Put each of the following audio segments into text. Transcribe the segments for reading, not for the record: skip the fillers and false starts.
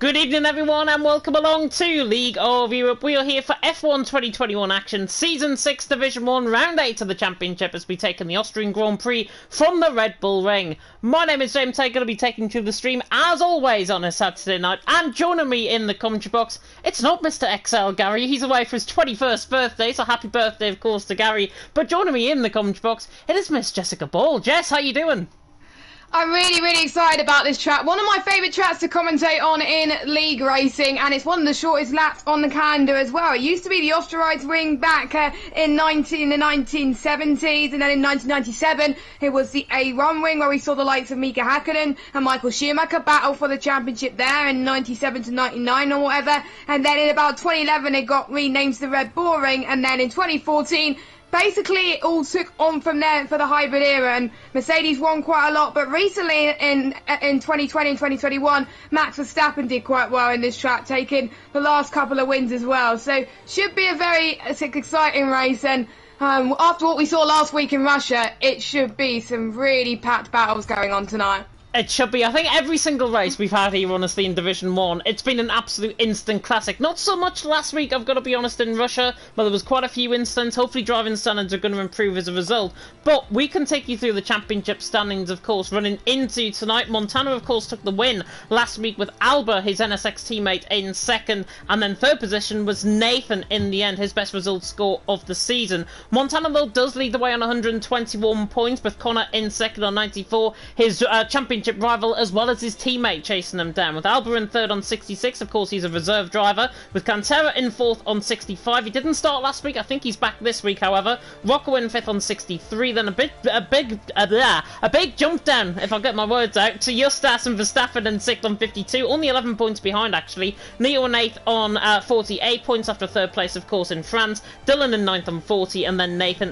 Good evening everyone and welcome along to League of Europe. We are here for F1 2021 action, Season 6 Division 1, Round 8 of the Championship as we take in the Austrian Grand Prix from the Red Bull Ring. My name is James. I'm going to be taking to the stream as always on a Saturday night, and joining me in the commentary box, it's not Mr. XL Gary, he's away for his 21st birthday, so happy birthday of course to Gary, but joining me in the commentary box, it is Miss Jessica Ball. Jess, how you doing? I'm really excited about this track. One of my favourite tracks to commentate on in league racing, and it's one of the shortest laps on the calendar as well. It used to be the Austria Ring back in the 1970s, and then in 1997 it was the A1 Ring where we saw the likes of Mika Häkkinen and Michael Schumacher battle for the championship there in 97 to 99 or whatever, and then in about 2011 it got renamed to the Red Bull Ring, and then in 2014 basically, it all took on from there for the hybrid era, and Mercedes won quite a lot. But recently, in 2020 and 2021, Max Verstappen did quite well in this track, taking the last couple of wins as well. So, should be a very exciting race. And after what we saw last week in Russia, it should be some really packed battles going on tonight. It should be. I think every single race we've had here, honestly, in Division 1, it's been an absolute instant classic. Not so much last week, I've got to be honest, in Russia, but there was quite a few instants. Hopefully driving standards are going to improve as a result. But we can take you through the championship standings, of course, running into tonight. Montana, of course, took the win last week with Alba, his NSX teammate, in second. And then third position was Nathan in the end, his best result score of the season. Montana, though, does lead the way on 121 points, with Connor in second on 94. His championship rival as well as his teammate chasing them down, with Alba in third on 66. Of course, he's a reserve driver, with Cantera in fourth on 65. He didn't start last week. I think he's back this week, however. Rocco in fifth on 63. Then a big jump down, if I get my words out, to Justas and Verstappen in sixth on 52, only 11 points behind actually. Neo in eighth on 48 points after third place, of course, in France. Dylan in ninth on 40, and then Nathan.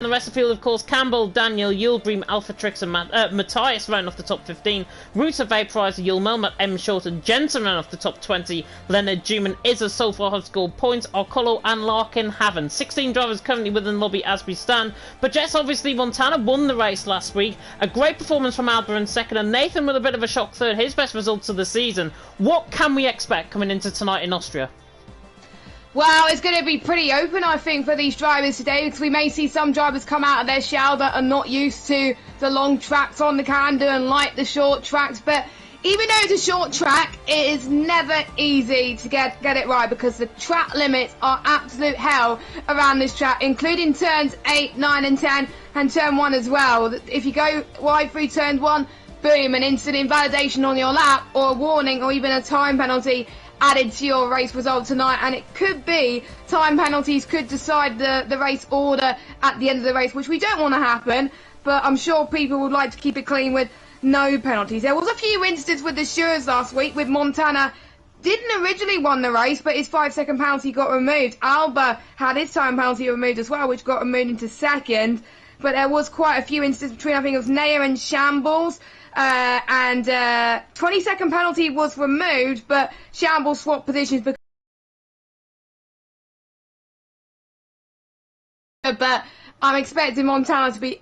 The rest of the field, of course, Campbell, Daniel, Yulbream, Alpha Trix and Matthias round off the top 15. Ruta, Vaporizer, Yul Melmet, M. Short and Jensen round off the top 20. Leonard, Juman, Izza, so far have scored points. Arcolo and Larkin haven't. 16 drivers currently within lobby as we stand. But Jess, obviously, Montana won the race last week. A great performance from Alba in second, and Nathan with a bit of a shock third. His best results of the season. What can we expect coming into tonight in Austria? Well, it's going to be pretty open, I think, for these drivers today, because we may see some drivers come out of their shell that are not used to the long tracks on the calendar and like the short tracks. But even though it's a short track, it is never easy to get it right, because the track limits are absolute hell around this track, including turns 8, 9 and 10, and turn 1 as well. If you go wide through turn 1, boom, an instant invalidation on your lap, or a warning, or even a time penalty added to your race result tonight, and it could be time penalties could decide the race order at the end of the race, which we don't want to happen, but I'm sure people would like to keep it clean with no penalties. There was a few instances with the Stewards last week, with Montana didn't originally won the race, but his 5-second penalty got removed. Alba had his time penalty removed as well, which got removed into second, but there was quite a few instances between, I think it was Naya and Shambles, and 20-second penalty was removed, but Shambles swapped positions. But I'm expecting Montana to be.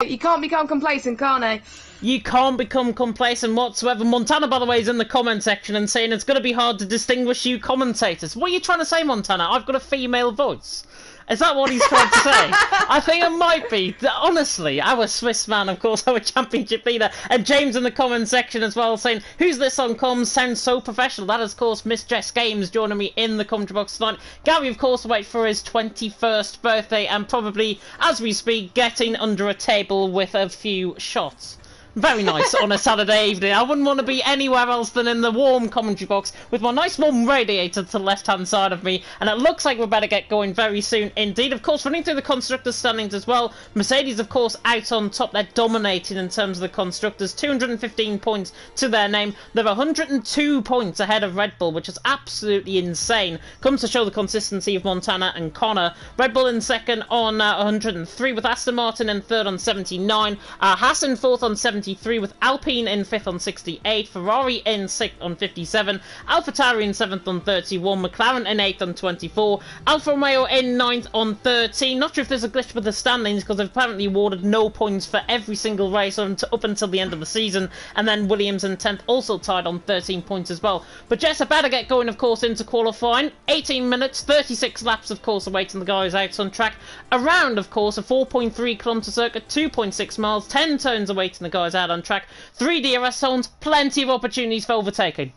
You can't become complacent, can't I? You can't become complacent whatsoever. Montana, by the way, is in the comment section and saying it's going to be hard to distinguish you commentators. What are you trying to say, Montana? I've got a female voice. Is that what he's trying to say? I think it might be. Honestly, our Swiss man, of course, our championship leader, and James in the comment section as well, saying, "Who's this on comms? Sounds so professional." That is, of course, Miss Jess Games joining me in the commentary box tonight. Gary, of course, waits for his 21st birthday and probably, as we speak, getting under a table with a few shots. Very nice on a Saturday evening. I wouldn't want to be anywhere else than in the warm commentary box with my nice warm radiator to the left-hand side of me, and it looks like we better get going very soon indeed. Of course, running through the Constructors' standings as well, Mercedes, of course, out on top. They're dominating in terms of the Constructors. 215 points to their name. They're 102 points ahead of Red Bull, which is absolutely insane. Comes to show the consistency of Montana and Connor. Red Bull in second on 103, with Aston Martin in third on 79. Haas in fourth on 70. 23, with Alpine in 5th on 68, Ferrari in 6th on 57, AlphaTauri in 7th on 31, McLaren in 8th on 24, Alfa Romeo in 9th on 13. Not sure if there's a glitch with the standings, because they've apparently awarded no points for every single race up until the end of the season, and then Williams in 10th, also tied on 13 points as well. But Jess about to get going, of course, into qualifying. 18 minutes, 36 laps, of course, awaiting the guys out on track. Around, of course, a 4.3 kilometre circuit, 2.6 miles, 10 turns awaiting the guys out on track. 3 DRS zones, plenty of opportunities for overtaking.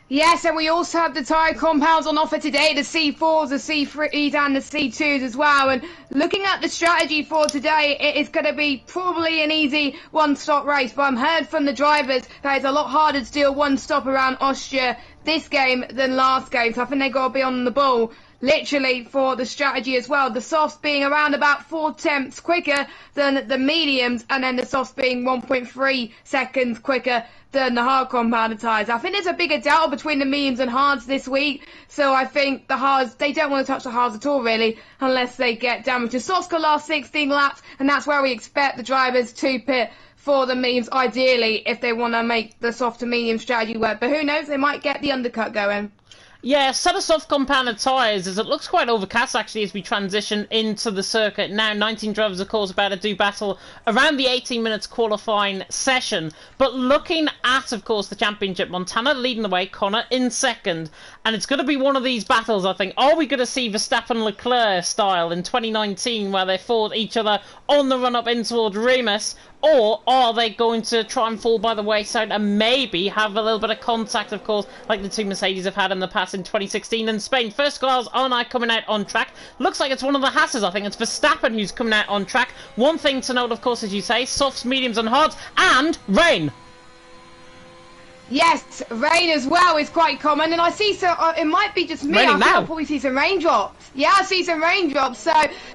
Yes, and we also have the tyre compounds on offer today, the C4s, the C3s and the C2s as well. And looking at the strategy for today, it is going to be probably an easy one-stop race. But I'm heard from the drivers that it's a lot harder to do a one-stop around Austria this game than last game. So I think they've got to be on the ball, literally, for the strategy as well. The softs being around about 4/10 quicker than the mediums, and then the softs being 1.3 seconds quicker than the hard compounded tyres. I think there's a bigger delta between the mediums and hards this week, so I think the hards, they don't want to touch the hards at all really, unless they get damaged. The softs can last 16 laps, and that's where we expect the drivers to pit for the mediums, ideally, if they want to make the soft to medium strategy work. But who knows, they might get the undercut going. Yeah, set of soft compounded tyres, as it looks quite overcast actually as we transition into the circuit now. 19 drivers, of course, about to do battle around the 18 minutes qualifying session. But looking at, of course, the championship, Montana leading the way, Connor in second. And it's going to be one of these battles, I think. Are we going to see Verstappen-Leclerc style in 2019, where they fought each other on the run-up in towards Remus? Or are they going to try and fall by the wayside and maybe have a little bit of contact, of course, like the two Mercedes have had in the past in 2016 in Spain? First cars are now coming out on track. Looks like it's one of the Hasses, I think. It's Verstappen who's coming out on track. One thing to note, of course, as you say, softs, mediums and hards, and rain. Yes, rain as well is quite common, and I see it might be just me. Raining I think now. I'll probably see some raindrops. Yeah, I see some raindrops. So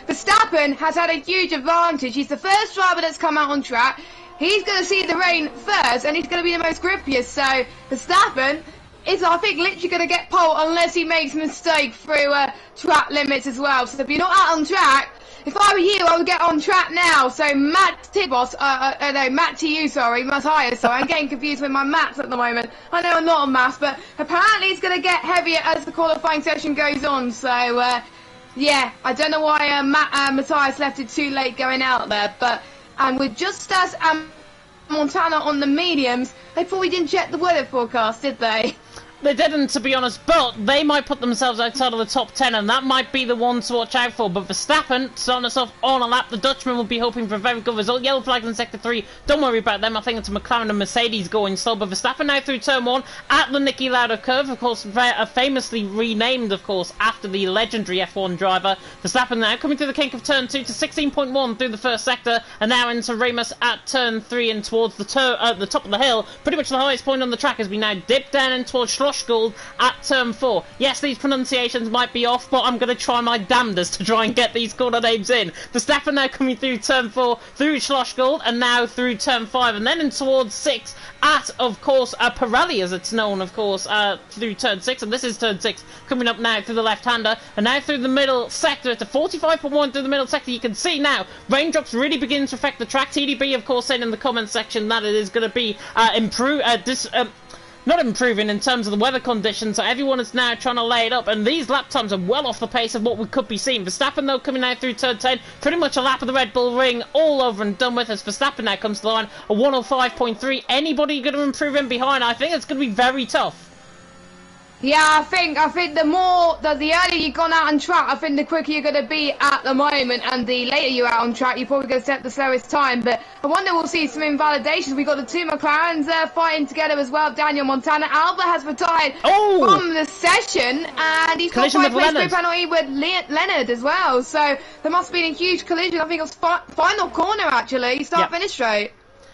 Verstappen has had a huge advantage. He's the first driver that's come out on track. He's going to see the rain first, and he's going to be the most grippiest. So Verstappen is, I think, literally going to get pole unless he makes a mistake through track limits as well. So if you're not out on track, if I were you, I would get on track now. So Matt Tibos, no, Matt to you, sorry, Matthias, sorry, I'm getting confused with my maths at the moment. I know I'm not on maths, but apparently it's going to get heavier as the qualifying session goes on. So, yeah, I don't know why Matthias left it too late going out there, but, and with just as Montana on the mediums, they probably didn't check the weather forecast, did they? They didn't, to be honest, but they might put themselves outside of the top 10, and that might be the one to watch out for. But Verstappen starting us off on a lap. The Dutchman will be hoping for a very good result. Yellow flags in Sector 3. Don't worry about them. I think it's a McLaren and Mercedes going slow. But Verstappen now through Turn 1 at the Niki Lauda curve. Of course, famously renamed, of course, after the legendary F1 driver. Verstappen now coming through the kink of Turn 2 to 16.1 through the first sector. And now into Remus at Turn 3 and towards the top of the hill. Pretty much the highest point on the track as we now dip down in towards Schlossgold at Turn 4. Yes, these pronunciations might be off, but I'm going to try my damnedest to try and get these corner names in. Verstappen now coming through Turn 4, through Schlossgold, and now through Turn 5, and then in towards 6 at, of course, Pirelli, as it's known, of course, through Turn 6, and this is Turn 6, coming up now through the left-hander, and now through the middle sector, at a 45.1 through the middle sector. You can see now, raindrops really begin to affect the track. TDB, of course, saying in the comments section that it is going to be not improving in terms of the weather conditions, so everyone is now trying to lay it up, and these lap times are well off the pace of what we could be seeing. Verstappen, though, coming out through Turn 10, pretty much a lap of the Red Bull Ring, all over and done with, as Verstappen now comes to the line, a 105.3. Anybody going to improve in behind? I think it's going to be very tough. Yeah, I think the earlier you've gone out on track, I think the quicker you're going to be at the moment, and the later you're out on track, you're probably going to set the slowest time. But I wonder we'll see some invalidations. We've got the two McLarens there fighting together as well. Daniel Montana. Alba has retired from the session, and he's got a 5-place grid penalty with Leonard as well. So there must have been a huge collision. I think it was final corner, actually. Start-finish straight.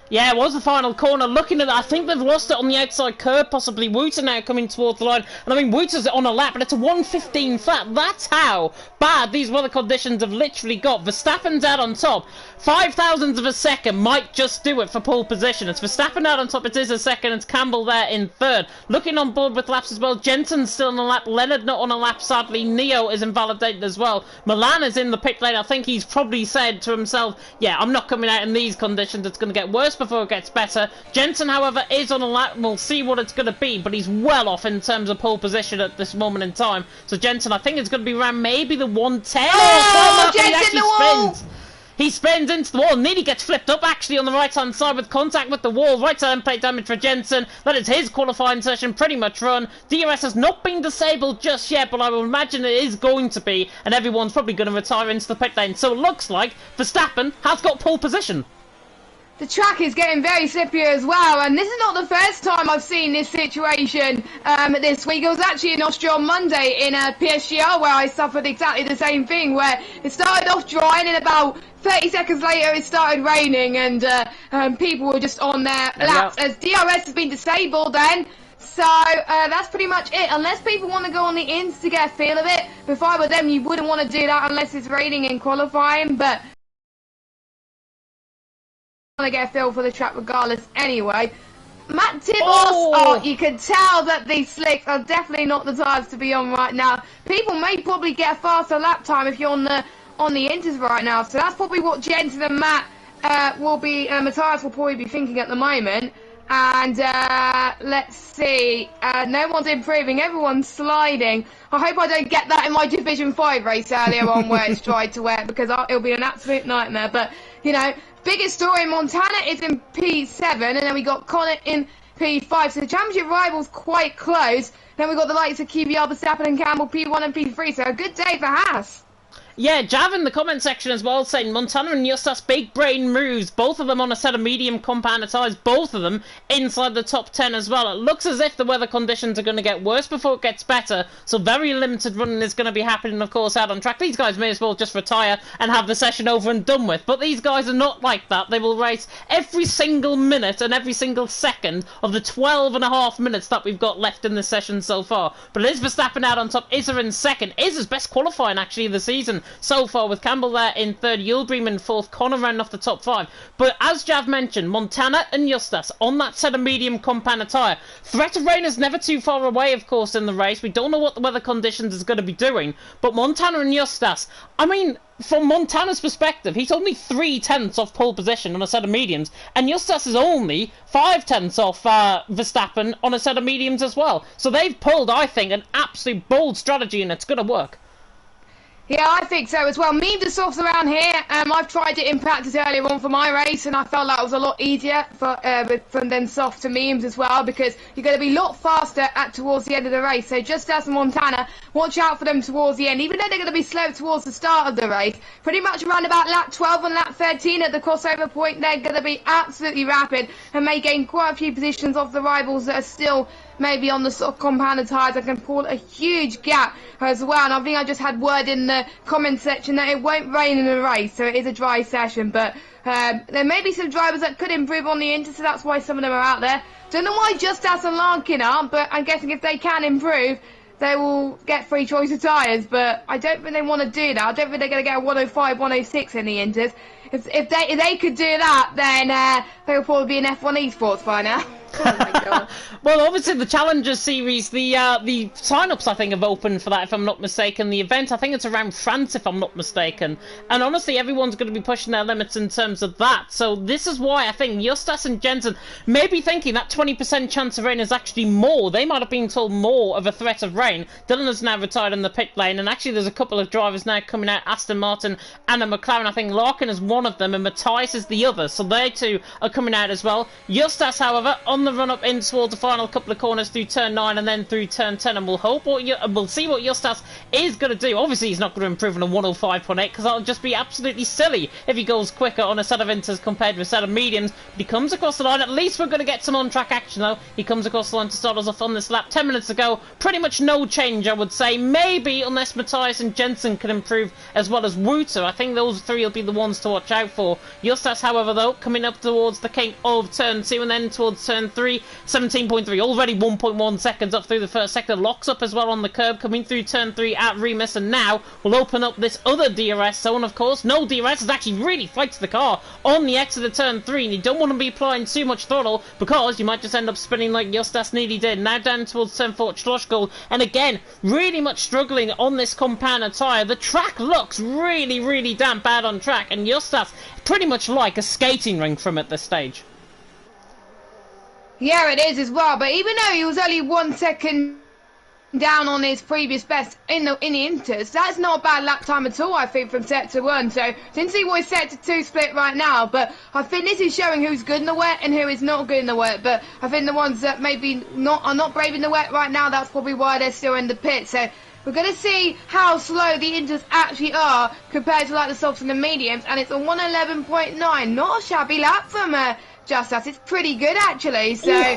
Yeah, it was the final corner. Looking at it, I think they've lost it on the outside curb, possibly. Wooter now coming towards the line. And I mean, Wooter's on a lap, but it's a 1:15 flat. That's how bad these weather conditions have literally got. Verstappen's out on top. 0.005 of a second might just do it for pole position. It's Verstappen out on top. It is a second. It's Campbell there in third. Looking on board with laps as well. Jensen's still on a lap. Leonard not on a lap, sadly. Neo is invalidated as well. Milan is in the pit lane. I think he's probably said to himself, yeah, I'm not coming out in these conditions. It's going to get worse. worse before it gets better. Jensen, however, is on a lap. We'll see what it's going to be, but he's well off in terms of pole position at this moment in time. So Jensen, I think it's going to be around maybe the 110. Oh, Jensen, the wall! He spins into the wall, nearly gets flipped up actually on the right-hand side with contact with the wall. Right-side impact damage for Jensen. That is his qualifying session pretty much run. DRS has not been disabled just yet, but I will imagine it is going to be, and everyone's probably going to retire into the pit lane. So it looks like Verstappen has got pole position. The track is getting very slippery as well, and this is not the first time I've seen this situation this week. It was actually in Austria on Monday in a PSGR where I suffered exactly the same thing, where it started off dry and then about 30 seconds later it started raining, and people were just on their laps as DRS has been disabled then. So that's pretty much it. Unless people want to go on the ins to get a feel of it, if I were them, you wouldn't want to do that unless it's raining in qualifying, but want to get a feel for the track regardless anyway. Matt Tibos, you can tell that these slicks are definitely not the times to be on right now. People may probably get a faster lap time if you're on the inters right now, so that's probably what Jensen and Matt will be, Matthias will probably be thinking at the moment. And let's see, no one's improving, everyone's sliding. I hope I don't get that in my Division 5 race earlier on where it's dry to wet, because it'll be an absolute nightmare. But, you know, biggest story, Montana is in P7, and then we got Connor in P5. So the championship rivals quite close. Then we got the likes of QBR, Verstappen and Campbell P1 and P3. So a good day for Haas. Yeah, Jav in the comment section as well saying Montana and Justas big brain moves, both of them on a set of medium compound tyres, both of them inside the top 10 as well. It looks as if the weather conditions are going to get worse before it gets better, so very limited running is going to be happening, of course, out on track. These guys may as well just retire and have the session over and done with, but these guys are not like that. They will race every single minute and every single second of the 12.5 minutes that we've got left in this session so far. But it is Verstappen out on top, Izza in second, Izza's best qualifying actually of the season so far, with Campbell there in third, Yildirim in fourth, Connor rounding off the top 5. But as Jav mentioned, Montana and Justas on that set of medium compound tyre. Threat of rain is never too far away, of course, in the race. We don't know what the weather conditions is going to be doing, but Montana and Justas, I mean, from Montana's perspective, he's only 3/10 off pole position on a set of mediums, and Justas is only 5/10 off Verstappen on a set of mediums as well. So they've pulled, I think, an absolute bold strategy, and it's going to work. Yeah, I think so as well. Mediums are soft around here. I've tried it in practice earlier on for my race, and I felt like it was a lot easier from then soft to mediums as well, because you're going to be a lot faster towards the end of the race. So just as Montana, watch out for them towards the end, even though they're going to be slow towards the start of the race. Pretty much around about lap 12 and lap 13 at the crossover point, they're going to be absolutely rapid and may gain quite a few positions off the rivals that are still maybe on the soft compounded tyres. I can pull a huge gap as well, and I think I just had word in the comment section that it won't rain in the race, so it is a dry session, but there may be some drivers that could improve on the inter, so that's why some of them are out there. Don't know why Justas and Larkin aren't, but I'm guessing if they can improve, they will get free choice of tyres, but I don't think they want to do that. I don't think they're going to get a 105, 106 in the inters. If they could do that, then they will probably be in F1 esports by now. Oh my God. Well, obviously the Challenger Series, the sign-ups I think have opened for that, if I'm not mistaken. The event, I think it's around France, if I'm not mistaken. And honestly, everyone's going to be pushing their limits in terms of that. So this is why I think Justas and Jensen may be thinking that 20% chance of rain is actually more. They might have been told more of a threat of rain. Dylan has now retired in the pit lane, and actually there's a couple of drivers now coming out, Aston Martin and a McLaren. I think Larkin is one of them, and Matthias is the other. So they two are coming out as well. Justas, however, on the run up in towards the final couple of corners through turn 9 and then through turn 10, and we'll see what Justas is going to do. Obviously he's not going to improve on a 105.8, because that'll just be absolutely silly if he goes quicker on a set of inters compared with a set of mediums. But he comes across the line. At least we're going to get some on-track action though. He comes across the line to start us off on this lap 10 minutes ago. Pretty much no change, I would say, maybe unless Matthias and Jensen can improve as well as Wouter. I think those three will be the ones to watch out for. Justas, however, though, coming up towards the kink of turn 2 and then towards turn 3, 17.3, already 1.1 seconds up through the first sector. Locks up as well on the curb, coming through turn 3 at Remus, and now we'll open up this other DRS zone, of course. No DRS is actually really fights the car on the exit of turn 3, and you don't want to be applying too much throttle, because you might just end up spinning like Justas nearly did. Now down towards turn 4 Schlossgold, and again, really much struggling on this compound tyre. The track looks really, really damn bad on track, and Justas pretty much like a skating rink from at this stage. Yeah, it is as well. But even though he was only 1 second down on his previous best in the Inters, that's not a bad lap time at all, I think, from sector 1. So didn't see what his sector 2 split right now, but I think this is showing who's good in the wet and who is not good in the wet. But I think the ones that maybe are not brave in the wet right now, that's probably why they're still in the pit. So we're going to see how slow the Inters actually are compared to like the softs and the mediums, and it's a 111.9. Not a shabby lap from Just Us. It's pretty good actually. So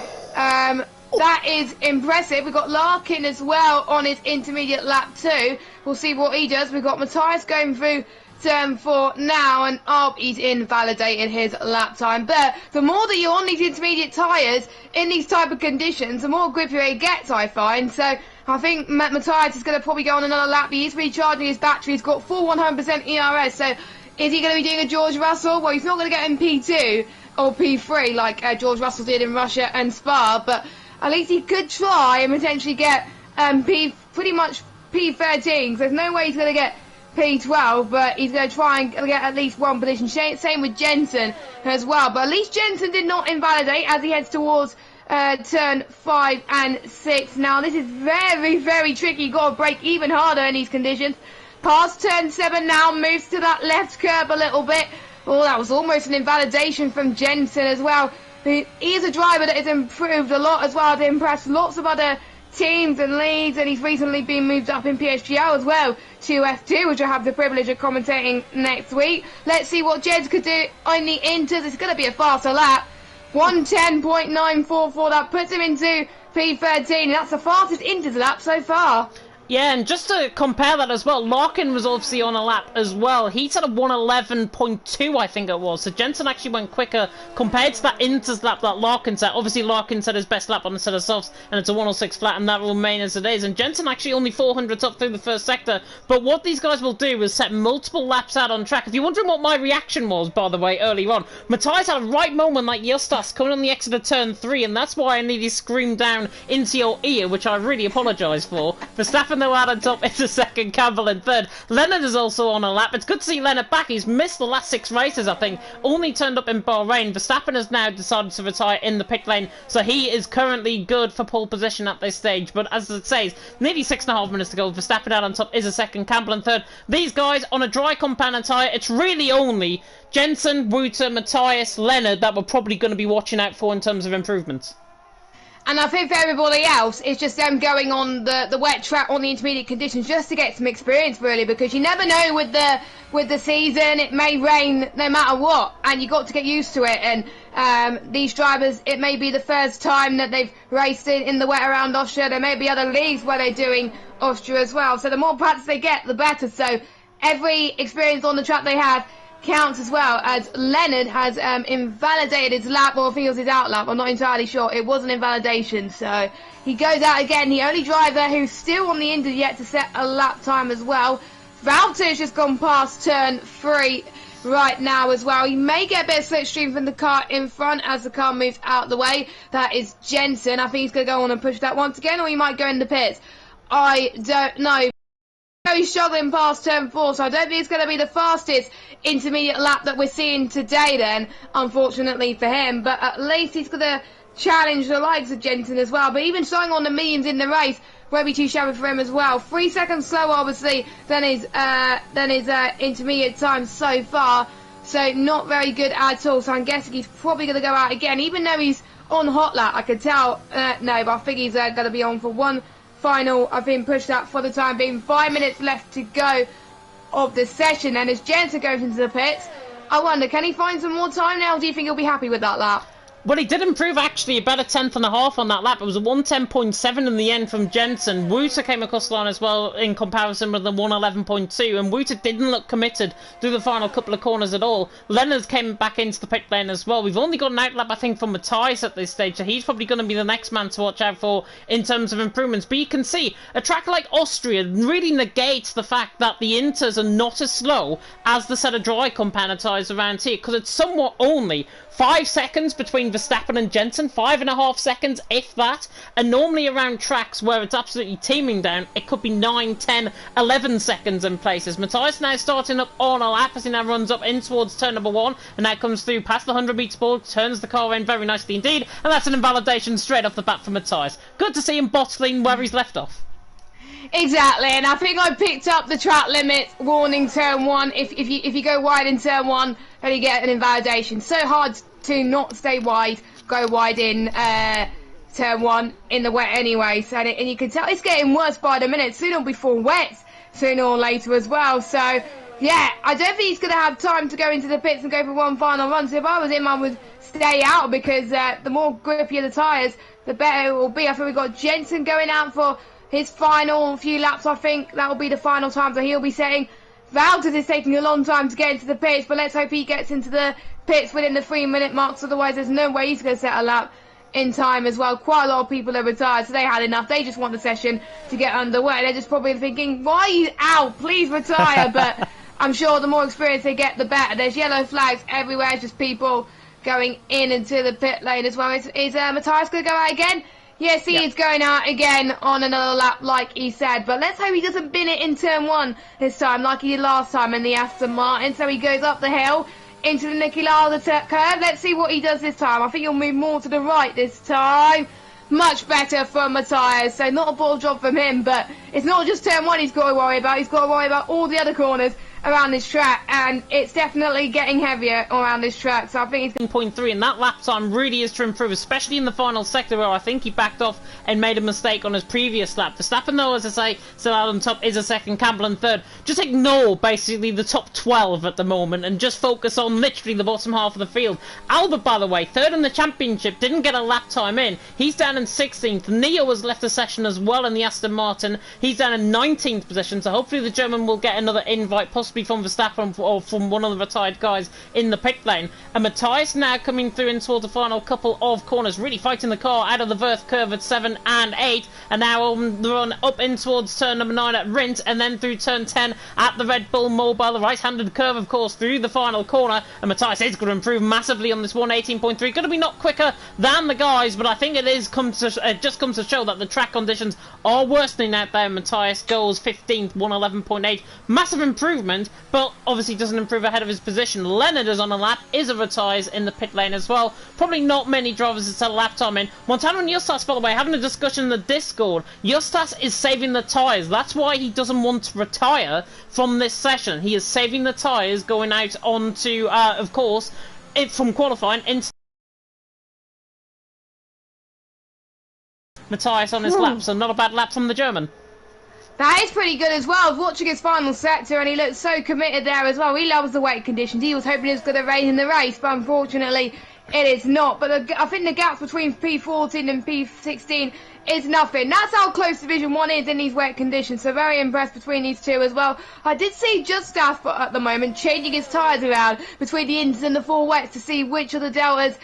that is impressive. We've got Larkin as well on his intermediate lap 2. We'll see what he does. We've got Matthias going through turn 4 now, and he's invalidated his lap time. But the more that you're on these intermediate tyres in these type of conditions, the more grippier it gets, I find. So I think Matthias is going to probably go on another lap. He is recharging his battery. He's got full 100% ERS. So is he going to be doing a George Russell? Well, he's not going to get in P2 or P3 like George Russell did in Russia and Spa, but at least he could try and potentially get pretty much P13. There's no way he's going to get P12, but he's going to try and get at least one position. Same with Jensen as well. But at least Jensen did not invalidate as he heads towards turn 5 and 6. Now, this is very, very tricky. You've got to brake even harder in these conditions. Past turn 7 now, moves to that left curb a little bit. Oh, that was almost an invalidation from Jensen as well. He is a driver that has improved a lot as well to impress lots of other teams and leagues, and he's recently been moved up in PSGL as well to F2, which I have the privilege of commentating next week. Let's see what Jeds could do on the Inters. It's going to be a faster lap. 110.944, that puts him into P13, and that's the fastest Inters lap so far. Yeah, and just to compare that as well, Larkin was obviously on a lap as well. He said a 111.2, I think it was. So Jensen actually went quicker compared to that Inters lap that Larkin set. Obviously, Larkin set his best lap on the set of softs, and it's a 106 flat, and that will remain as it is. And Jensen actually only 400s up through the first sector. But what these guys will do is set multiple laps out on track. If you're wondering what my reaction was, by the way, earlier on, Matthias had a right moment like Justas coming on the exit of turn 3, and that's why I nearly screamed down into your ear, which I really apologise for. Verstappen though out on top into second, Campbell in third. Leonard is also on a lap. It's good to see Leonard back. He's missed the last 6 races, I think. Only turned up in Bahrain. Verstappen has now decided to retire in the pit lane, so he is currently good for pole position at this stage. But as it says, nearly 6.5 minutes to go. Verstappen out on top is a second, Campbell in third. These guys on a dry compound tyre, it's really only Jensen, Wouter, Matthias, Leonard that we're probably going to be watching out for in terms of improvements. And I think for everybody else, it's just them going on the wet track on the intermediate conditions just to get some experience, really, because you never know with the season. It may rain no matter what, and you got to get used to it. And these drivers, it may be the first time that they've raced in the wet around Austria. There may be other leagues where they're doing Austria as well. So the more practice they get, the better. So every experience on the track they have counts as well, as Leonard has invalidated his lap, or I think it was his out lap, I'm not entirely sure. It was an invalidation, so he goes out again. The only driver who's still on the Indy yet to set a lap time as well. Valter's just gone past turn 3 right now as well. He may get a bit of slipstream from the car in front as the car moves out the way. That is Jensen. I think he's going to go on and push that once again, or he might go in the pits. I don't know. He's struggling past turn 4, so I don't think it's going to be the fastest intermediate lap that we're seeing today then, unfortunately for him. But at least he's going to challenge the likes of Jensen as well. But even starting on the mediums in the race won't be too shabby for him as well. 3 seconds slower, obviously, than his intermediate time so far. So not very good at all. So I'm guessing he's probably going to go out again, even though he's on hot lap. I could tell, no, but I think he's going to be on for one final. I've been pushed out for the time being. 5 minutes left to go of the session, and as Jensen goes into the pits, I wonder, can he find some more time now? Do you think he'll be happy with that lap? Well, he did improve, actually, about a 1/10.5 on that lap. It was a 110.7 in the end from Jensen. Wouter came across the line as well in comparison with the 111.2, and Wouter didn't look committed through the final couple of corners at all. Leonard came back into the pit lane as well. We've only got an outlap, I think, from Matthias at this stage, so he's probably going to be the next man to watch out for in terms of improvements. But you can see, a track like Austria really negates the fact that the Inters are not as slow as the set of dry compound tyres around here, because it's somewhat only 5 seconds between between Verstappen and Jensen, 5.5 seconds, if that. And normally around tracks where it's absolutely teeming down, it could be 9, 10, 11 seconds in places. Matthias now starting up on a lap as he now runs up in towards turn number 1, and now comes through past the 100-metre ball, turns the car in very nicely indeed, and that's an invalidation straight off the bat for Matthias. Good to see him bottling where he's left off. Exactly, and I think I picked up the track limit warning turn 1. If you go wide in turn 1, then you get an invalidation. So hard to not stay wide, go wide in turn 1 in the wet anyway. So and you can tell it's getting worse by the minute. Soon it'll be full wet, sooner or later as well. So yeah, I don't think he's going to have time to go into the pits and go for one final run. So if I was him, I would stay out, because the more grippier the tyres, the better it will be. I think we've got Jensen going out for his final few laps. I think that will be the final time that he'll be setting. Valtters is taking a long time to get into the pits, but let's hope he gets into the pits within the 3-minute marks. Otherwise, there's no way he's going to set a lap in time as well. Quite a lot of people are retired, so they had enough. They just want the session to get underway. They're just probably thinking, why are you out? Please retire. But I'm sure the more experience they get, the better. There's yellow flags everywhere, just people going in into the pit lane as well. Is Matthias going to go out again? Yes, he is going out again on another lap, like he said. But let's hope he doesn't bin it in turn 1 this time, like he did last time in the Aston Martin. So he goes up the hill into the Niki Lauda curve. Let's see what he does this time. I think he'll move more to the right this time. Much better from Matthias. So not a ball job from him, but it's not just turn 1 he's got to worry about. He's got to worry about all the other corners around this track, and it's definitely getting heavier around this track. So I think he's 0.3, and that lap time really is to improve, especially in the final sector where I think he backed off and made a mistake on his previous lap. Verstappen, though, as I say, still out on top, is a second, Campbell in third. Just ignore basically the top 12 at the moment and just focus on literally the bottom half of the field. Albert, by the way, third in the championship, didn't get a lap time in. He's down in 16th. Neo has left the session as well in the Aston Martin. He's down in 19th position, so hopefully the German will get another invite, possibly from Verstappen or from one of the retired guys in the pit lane. And Matthias now coming through in towards the final couple of corners, really fighting the car out of the Verth curve at 7 and 8, and now on the run up in towards turn number 9 at Rint, and then through turn 10 at the Red Bull Mobile, the right-handed curve, of course, through the final corner. And Matthias is going to improve massively on this 1:18.3. Going to be not quicker than the guys, but I think it just comes to show that the track conditions are worsening out there. Matthias goes 15th, 1:11.8, massive improvement, but obviously doesn't improve ahead of his position. Leonard is on a lap, is a retires in the pit lane as well. Probably not many drivers that set a lap time in. Montano and Justas, by the way, having a discussion in the Discord. Justas is saving the tyres. That's why he doesn't want to retire from this session. He is saving the tyres going out onto, of course, from qualifying into Matthias on his lap, so not a bad lap from the German. That is pretty good as well. I was watching his final sector and he looked so committed there as well. He loves the wet conditions. He was hoping it was going to rain in the race, but unfortunately it is not. But I think the gap between P14 and P16 is nothing. That's how close Division 1 is in these wet conditions. So very impressed between these two as well. I did see Justas at the moment changing his tyres around between the inters and the full wets to see which of the deltas,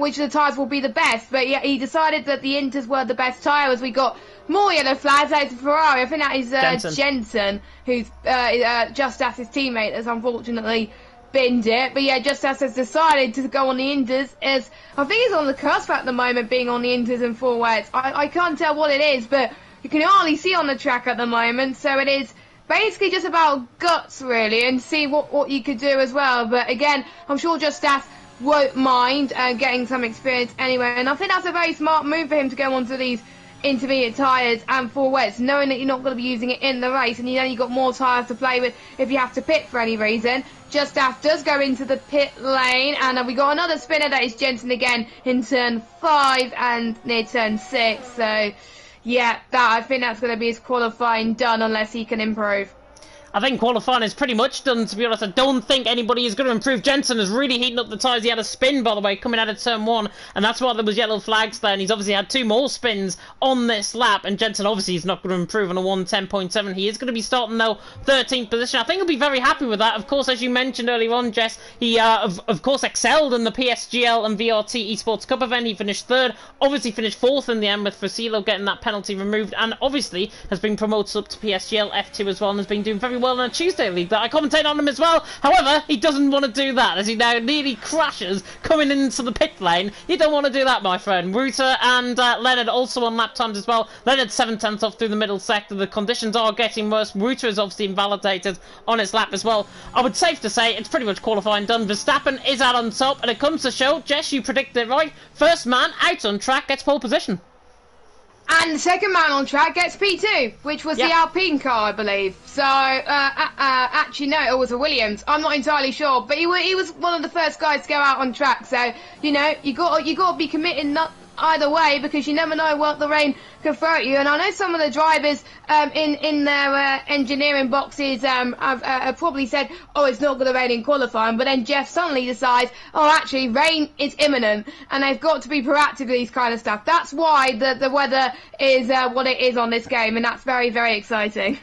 which of the tyres will be the best. But yeah, he decided that the inters were the best tyre as we got more yellow flags out to Ferrari. I think that is Jensen, who's Justas' teammate, has unfortunately binned it. But yeah, Justas has decided to go on the inters, as I think he's on the cusp at the moment, being on the inters and full wets. I can't tell what it is, but you can hardly see on the track at the moment. So it is basically just about guts, really, and see what you could do as well. But again, I'm sure Justas won't mind getting some experience anyway. And I think that's a very smart move for him to go onto these intermediate tyres and full wets, knowing that you're not going to be using it in the race, and you know you've got more tyres to play with if you have to pit for any reason. Justas does go into the pit lane, and we got another spinner. That is Jensen again in turn 5 and near turn 6. So yeah, I think that's going to be his qualifying done unless he can improve. I think qualifying is pretty much done, to be honest. I don't think anybody is going to improve. Jensen is really heating up the tyres. He had a spin, by the way, coming out of turn 1, and that's why there was yellow flags there, and he's obviously had 2 more spins on this lap, and Jensen obviously is not going to improve on a 1:10.7. He is going to be starting, though, 13th position. I think he'll be very happy with that. Of course, as you mentioned earlier on, Jess, he, of course, excelled in the PSGL and VRT Esports Cup event. He finished 3rd, obviously finished 4th in the end with Frasilo getting that penalty removed, and obviously has been promoted up to PSGL F2 as well, and has been doing very well well in a Tuesday league that I commentate on him as well. However, he doesn't want to do that as he now nearly crashes coming into the pit lane. You don't want to do that, my friend. Ruta and Leonard also on lap times as well. Leonard 7/10 off through the middle sector. The conditions are getting worse. Ruta is obviously invalidated on his lap as well. I would safe to say it's pretty much qualifying done. Verstappen is out on top, and it comes to show. Jess, you predicted it right. First man out on track gets pole position. And the second man on track gets P2, which was the Alpine car, I believe. So, actually, no, it was a Williams. I'm not entirely sure, but he was one of the first guys to go out on track. So, you know, you got to be committed not either way, because you never know what the rain can throw at you. And I know some of the drivers in their engineering boxes have probably said, oh, it's not going to rain in qualifying, but then Jeff suddenly decides, oh, actually, rain is imminent, and they've got to be proactive with these kind of stuff. That's why the weather is what it is on this game, and that's very, very exciting.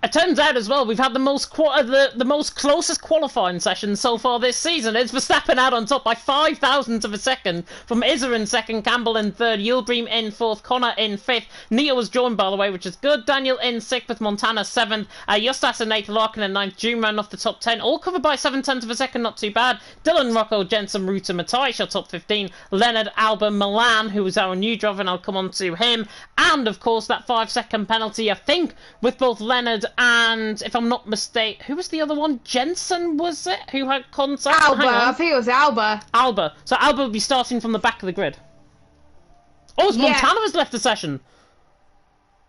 It turns out as well we've had the most closest qualifying session so far this season. It's Verstappen out on top by 0.005 of a second from Izzer in second, Campbell in third, Yildirim in fourth, Connor in fifth. Neo was joined, by the way, which is good. Daniel in sixth with Montana seventh, Justas in eighth, Larkin in ninth, June ran off the top 10, all covered by 0.7 of a second, not too bad. Dylan, Rocco, Jensen, Ruta, Matthias are top 15, Leonard, Alba, Milan, who was our new driver, and I'll come on to him, and of course that 5-second penalty, I think, with both Leonard and, if I'm not mistaken, who was the other one? Jensen, was it? Who had contact? Alba, I think it was Alba. Alba. So Alba will be starting from the back of the grid. Oh, it's Montana has left the session.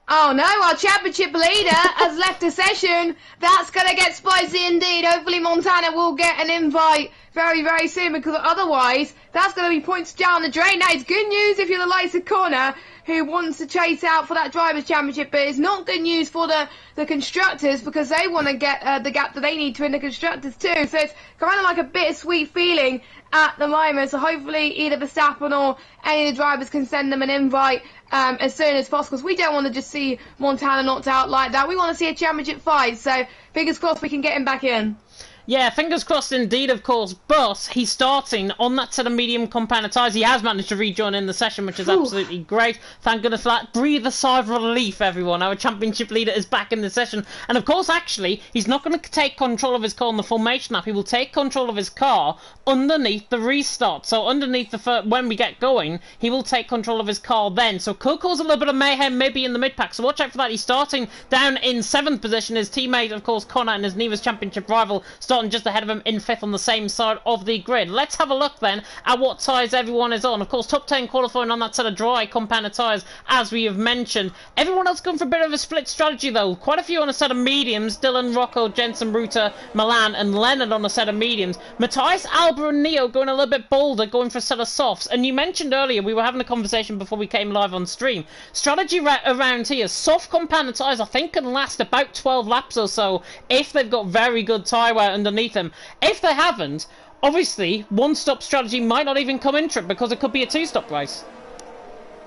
Oh no, our championship leader has left the session. That's going to get spicy indeed. Hopefully Montana will get an invite very, very soon, because otherwise that's going to be points down the drain. Now, it's good news if you're the likes of Connor, who wants to chase out for that Drivers' Championship, but it's not good news for the constructors, because they want to get the gap that they need to win the constructors too. So it's kind of like a bittersweet feeling at the moment. So hopefully either Verstappen or any of the drivers can send them an invite as soon as possible, because we don't want to just see Montana knocked out like that. We want to see a championship fight, so fingers crossed we can get him back in. Yeah, fingers crossed indeed, of course, but he's starting on that set of medium compound tyres. He has managed to rejoin in the session, which is absolutely great. Thank goodness for that. Breathe a sigh of relief, everyone. Our championship leader is back in the session. And of course, actually, he's not going to take control of his car on the formation lap. He will take control of his car underneath the restart. So underneath when we get going, he will take control of his car then. So could cause a little bit of mayhem maybe in the mid-pack. So watch out for that. He's starting down in 7th position. His teammate, of course, Connor, and his Neva's championship rival, starting just ahead of him in 5th on the same side of the grid. Let's have a look then at what tyres everyone is on. Of course, top 10 qualifying on that set of dry compounded tyres, as we have mentioned. Everyone else going for a bit of a split strategy though. Quite a few on a set of mediums. Dylan, Rocco, Jensen, Ruta, Milan and Leonard on a set of mediums. Matthias, Alba and Neo going a little bit bolder, going for a set of softs. And you mentioned earlier, we were having a conversation before we came live on stream. Strategy around here, soft compounded tyres I think can last about 12 laps or so if they've got very good tyre wear underneath them. If they haven't, obviously one-stop strategy might not even come into it, because it could be a two-stop race.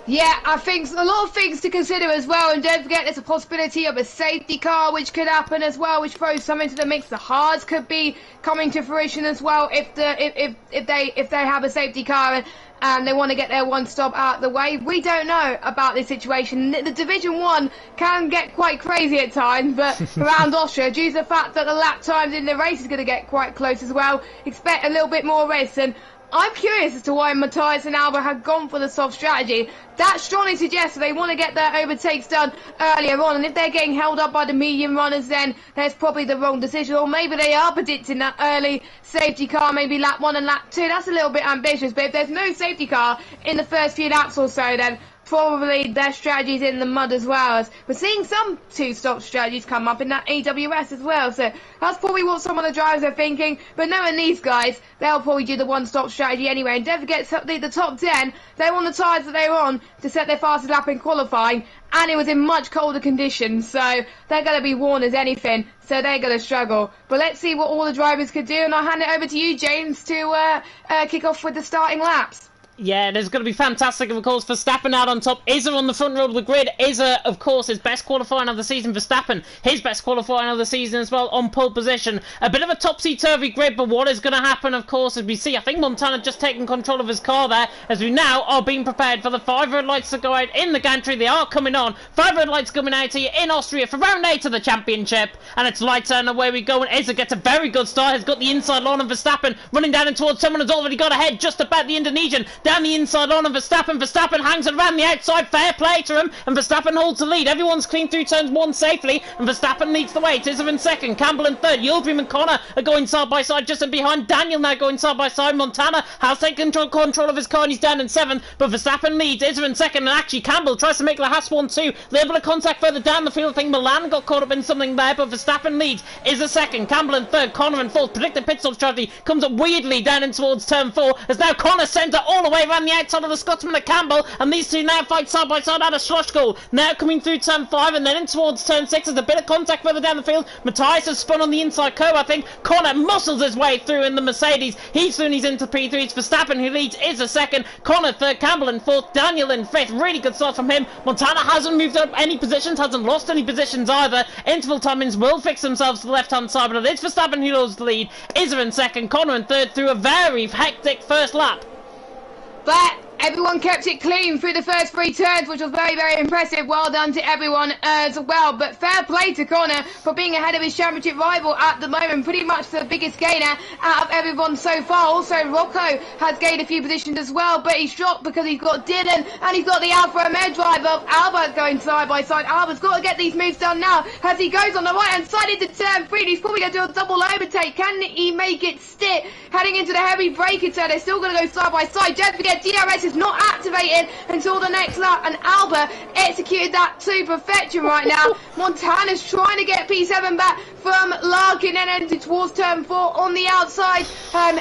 Yeah, I think a lot of things to consider as well, and don't forget there's a possibility of a safety car which could happen as well, which throws some into the mix. The hards could be coming to fruition as well if they have a safety car and they want to get their one stop out of the way. We don't know about this situation. The Division 1 can get quite crazy at times, but around Austria, due to the fact that the lap times in the race is going to get quite close as well, expect a little bit more race. And I'm curious as to why Matthias and Alba have gone for the soft strategy. That strongly suggests that they want to get their overtakes done earlier on, and if they're getting held up by the medium runners, then that's probably the wrong decision. Or maybe they are predicting that early safety car, maybe lap 1 and lap 2. That's a little bit ambitious, but if there's no safety car in the first few laps or so, then probably their strategy's in the mud as well. As we're seeing some two-stop strategies come up in that AWS as well, so that's probably what some of the drivers are thinking. But knowing these guys, they'll probably do the one-stop strategy anyway. And don't forget, the top 10, they're on the tyres that they were on to set their fastest lap in qualifying, and it was in much colder conditions, so they're going to be worn as anything, so they're going to struggle. But let's see what all the drivers could do, and I'll hand it over to you, James, to kick off with the starting laps. Yeah, there's going to be fantastic, of course. Verstappen out on top. Izza on the front row of the grid. Izza, of course, his best qualifying of the season. Verstappen, his best qualifying of the season as well, on pole position. A bit of a topsy-turvy grid, but what is going to happen, of course, as we see, I think Montana just taking control of his car there, as we now are being prepared for the 5 red lights to go out in the gantry. They are coming on. 5 red lights coming out here in Austria for round 8 of the championship. And it's lights out and away we go. And Izza gets a very good start. Has got the inside line of Verstappen running down and towards someone who's already got ahead just about the Indonesian. Down the inside line of Verstappen. Verstappen hangs it around the outside. Fair play to him. And Verstappen holds the lead. Everyone's clean through turns 1 safely. And Verstappen leads the way. Izza in second. Campbell in third. Yildirim and Connor are going side by side just in behind. Daniel now going side by side. Montana has taken control of his car and he's down in 7th. But Verstappen leads. Izza in second. And actually Campbell tries to make the Haas 1-2. Little bit of contact further down the field. I think Milan got caught up in something there. But Verstappen leads. Izza second. Campbell in third. Connor in fourth. Predicted pit stop strategy comes up weirdly down in towards turn 4. As now Connor sends it all the way around the outside of the Scotsman at Campbell, and these two now fight side by side out of slush goal. Now coming through turn 5 and then in towards turn 6. There's a bit of contact further down the field. Matthias has spun on the inside curve, I think. Connor muscles his way through in the Mercedes. He's soon he's into P3. It's Verstappen who leads. Is a second. Connor third. Campbell in fourth. Daniel in fifth. Really good start from him. Montana hasn't moved up any positions, hasn't lost any positions either. Interval timings will fix themselves to the left hand side, but it's Verstappen who holds the lead. Izza in second. Connor in third through a very hectic first lap. But everyone kept it clean through the first 3 turns, which was very, very impressive. Well done to everyone as well. But fair play to Connor for being ahead of his championship rival at the moment. Pretty much the biggest gainer out of everyone so far. Also, Rocco has gained a few positions as well, but he's shocked because he's got Dylan and he's got the Alfa Romeo driver. Alba's going side by side. Alba's got to get these moves done now as he goes on the right-hand side into turn 3. He's probably going to do a double overtake. Can he make it stick? Heading into the heavy braking turn, they're still going to go side by side. Don't forget, DRS is not activated until the next lap, and Alba executed that to perfection right now. Montana's trying to get P7 back from Larkin and ending towards turn 4 on the outside,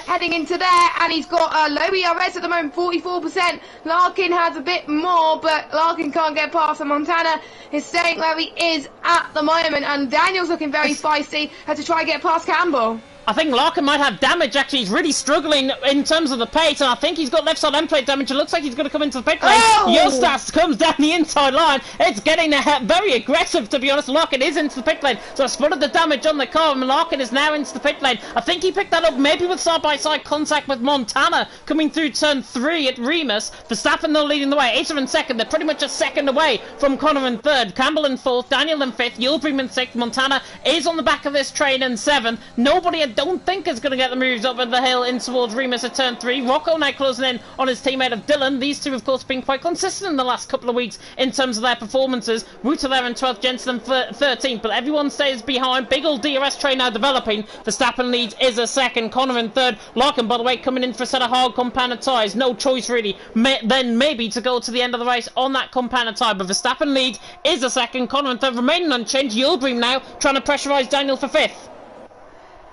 heading into there, and he's got a low ERS at the moment, 44%. Larkin has a bit more, but Larkin can't get past, and Montana is staying where he is at the moment, and Daniel's looking very feisty, has to try and get past Campbell. I think Larkin might have damage, actually. He's really struggling in terms of the pace, and I think he's got left side end plate damage. It looks like he's going to come into the pit lane. Yostas comes down the inside line. It's getting very aggressive, to be honest. Larkin is into the pit lane, so I spotted the damage on the car, and Larkin is now into the pit lane. I think he picked that up maybe with side-by-side contact with Montana coming through turn 3 at Remus. Verstappen, though, leading the way. Izza in second. They're pretty much a second away from Connor in third. Campbell in fourth. Daniel in fifth. Yildirim in sixth. Montana is on the back of this train in seventh. Nobody don't think is going to get the moves up the hill in towards Remus at turn 3. Rocco now closing in on his teammate of Dylan. These two, of course, have been quite consistent in the last couple of weeks in terms of their performances. Ruta there in 12th, Jensen in 13th, but everyone stays behind. Big old DRS train now developing. Verstappen leads is a second. Connor in third. Larkin, by the way, coming in for a set of hard compounded tyres. No choice, really, then maybe to go to the end of the race on that compounded tyre. But Verstappen leads is a second. Connor in third, remaining unchanged. Yildirim now trying to pressurise Daniel for 5th.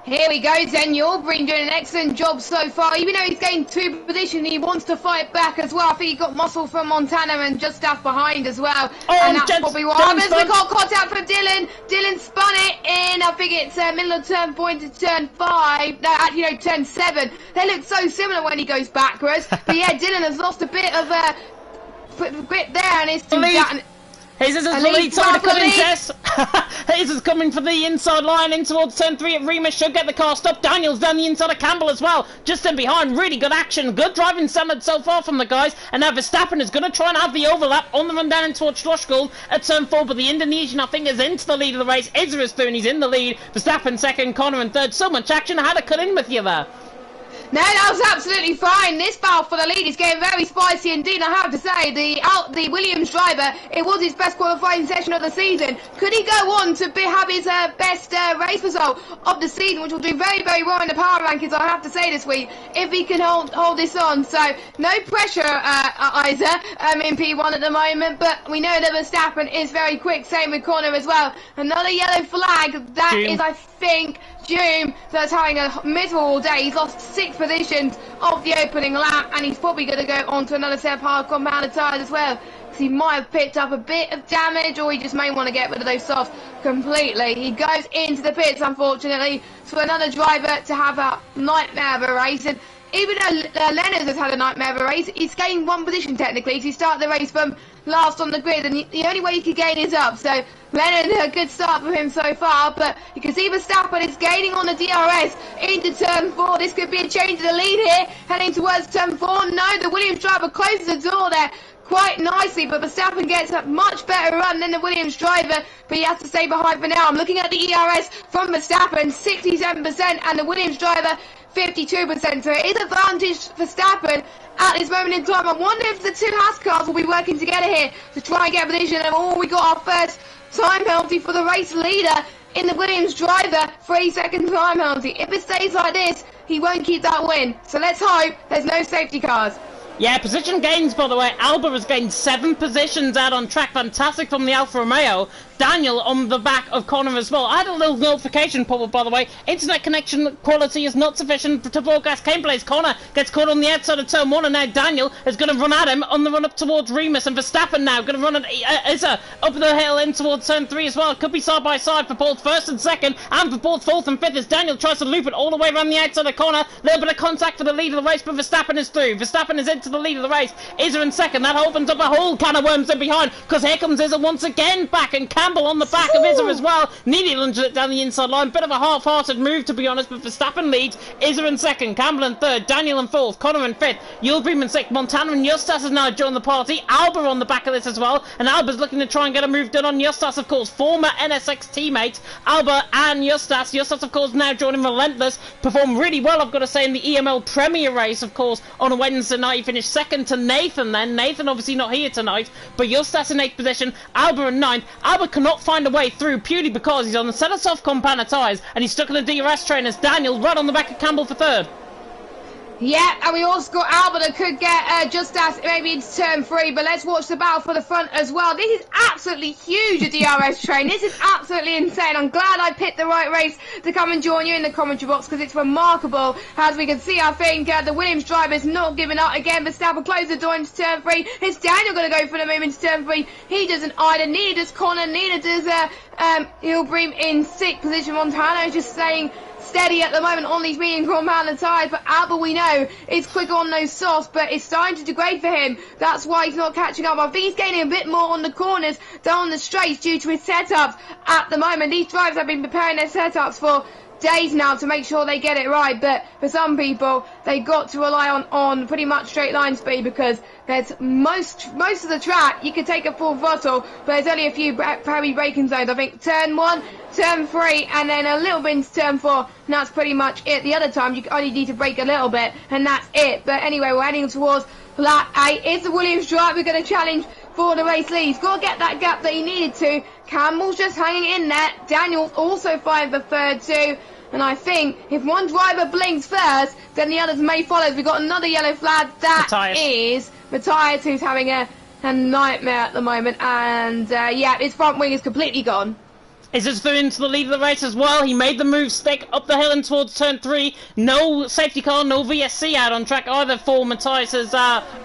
Here we go, Zen Yildirim doing an excellent job so far. Even though he's gained 2 positions, he wants to fight back as well. I think he got muscle from Montana and just stuff behind as well. And that's probably what happens. We got contact from Dylan. Dylan spun it in, I think it's middle of turn 4 into turn 5. No, actually, no, turn 7. They look so similar when he goes backwards. But yeah, Dylan has lost a bit of grip there, and it's too down. His is the lead side of cutting Jess. His is coming for the inside line in towards turn 3 at Remus. Should get the car stopped. Daniel's down the inside of Campbell as well. Just in behind. Really good action. Good driving standard so far from the guys. And now Verstappen is going to try and have the overlap on the run down in towards Schlossgold at turn 4. But the Indonesian, I think, is into the lead of the race. Izza is through and he's in the lead. Verstappen second. Connor in third. So much action. I had to cut in with you there. No, that was absolutely fine. This battle for the lead is getting very spicy indeed. I have to say, the Williams driver, it was his best qualifying session of the season. Could he go on to have his best race result of the season, which will do very, very well in the power rankings, I have to say, this week, if he can hold this on. So, no pressure, Isa, in P1 at the moment, but we know that Verstappen is very quick, same with Connor as well. Another yellow flag, that is, I think, Doom, that's having a miserable day. He's lost 6 positions of the opening lap, and he's probably going to go on to another set of hard compounded tyres as well, because he might have picked up a bit of damage, or he just may want to get rid of those softs completely. He goes into the pits, unfortunately, for another driver to have a nightmare of a race. And even though Leonard has had a nightmare of a race, he's gained one position technically, because he started the race from last on the grid, and the only way he could gain is up. So Leonard, a good start for him so far, but you can see Verstappen is gaining on the DRS into turn 4. This could be a change of the lead here, heading towards turn 4. No, the Williams driver closes the door there quite nicely, but Verstappen gets a much better run than the Williams driver, but he has to stay behind for now. I'm looking at the ERS from Verstappen, 67%, and the Williams driver, 52%. So it is advantage Verstappen at this moment in time. I wonder if the two Haas cars will be working together here to try and get a position. And we got our first time penalty for the race leader in the Williams driver, 3-second time penalty. If it stays like this, he won't keep that win. So let's hope there's no safety cars. Yeah, position gains, by the way. Alba has gained 7 positions out on track. Fantastic from the Alfa Romeo. Daniel on the back of Connor as well. I had a little notification pop up, by the way. Internet connection quality is not sufficient to broadcast gameplays. Connor gets caught on the outside of turn 1, and now Daniel is going to run at him on the run up towards Remus, and Verstappen now going to run at Issa up the hill in towards turn 3 as well. It could be side by side for both first and second, and for both fourth and fifth as Daniel tries to loop it all the way around the outside of Connor. A little bit of contact for the lead of the race, but Verstappen is through. Verstappen is into the lead of the race. Issa in second. That opens up a whole can of worms in behind, because here comes Issa once again back, and Campbell on the back of Issa as well. Nearly lunges it down the inside line. Bit of a half-hearted move, to be honest, but Verstappen leads. Issa in second, Campbell in third, Daniel in fourth, Connor in fifth, Yildirim in sixth, Montana and Justas has now joined the party. Alba on the back of this as well, and Alba's looking to try and get a move done on Justas, of course, former NSX teammates, Alba and Justas. Justas, of course, now joining Relentless, performed really well, I've got to say, in the EML Premier race, of course, on a Wednesday night. He finished second to Nathan then. Nathan obviously not here tonight, but Justas in 8th position, Alba in 9th. Alba cannot find a way through purely because he's on the set of soft compound tyres, and he's stuck in the DRS train as Daniel right on the back of Campbell for third. Yeah, and we also got Alba that could get Justas maybe into turn 3, but let's watch the battle for the front as well. This is absolutely huge, a DRS train. This is absolutely insane. I'm glad I picked the right race to come and join you in the commentary box, because it's remarkable. As we can see, I think the Williams driver is not giving up again. Verstappen closed the door into turn 3. It's Daniel going to go for the move into turn 3. He doesn't either. Neither does Connor. Neither does Yildirim in 6th position. Montana is just staying steady at the moment on these medium compound tyres, but Alba, we know, is quick on those softs, but it's starting to degrade for him. That's why he's not catching up. I think he's gaining a bit more on the corners than on the straights due to his setups at the moment. These drivers have been preparing their setups for days now to make sure they get it right, but for some people they got to rely on pretty much straight line speed, because there's most of the track you could take a full throttle, but there's only a few heavy braking zones. I think turn 1, turn 3, and then a little bit into turn 4, and that's pretty much it. The other time you only need to brake a little bit, and that's it. But anyway, we're heading towards lap 8. Is the Williams driver going to challenge for the race lead? He's got to get that gap that he needed to. Campbell's just hanging in there. Daniel's also fighting for third too. And I think if one driver blinks first, then the others may follow. We've got another yellow flag. That is Matthias, who's having a nightmare at the moment. And yeah, his front wing is completely gone. Is this through into the lead of the race as well? He made the move stick up the hill and towards turn 3. No safety car, no VSC out on track either for Matthias's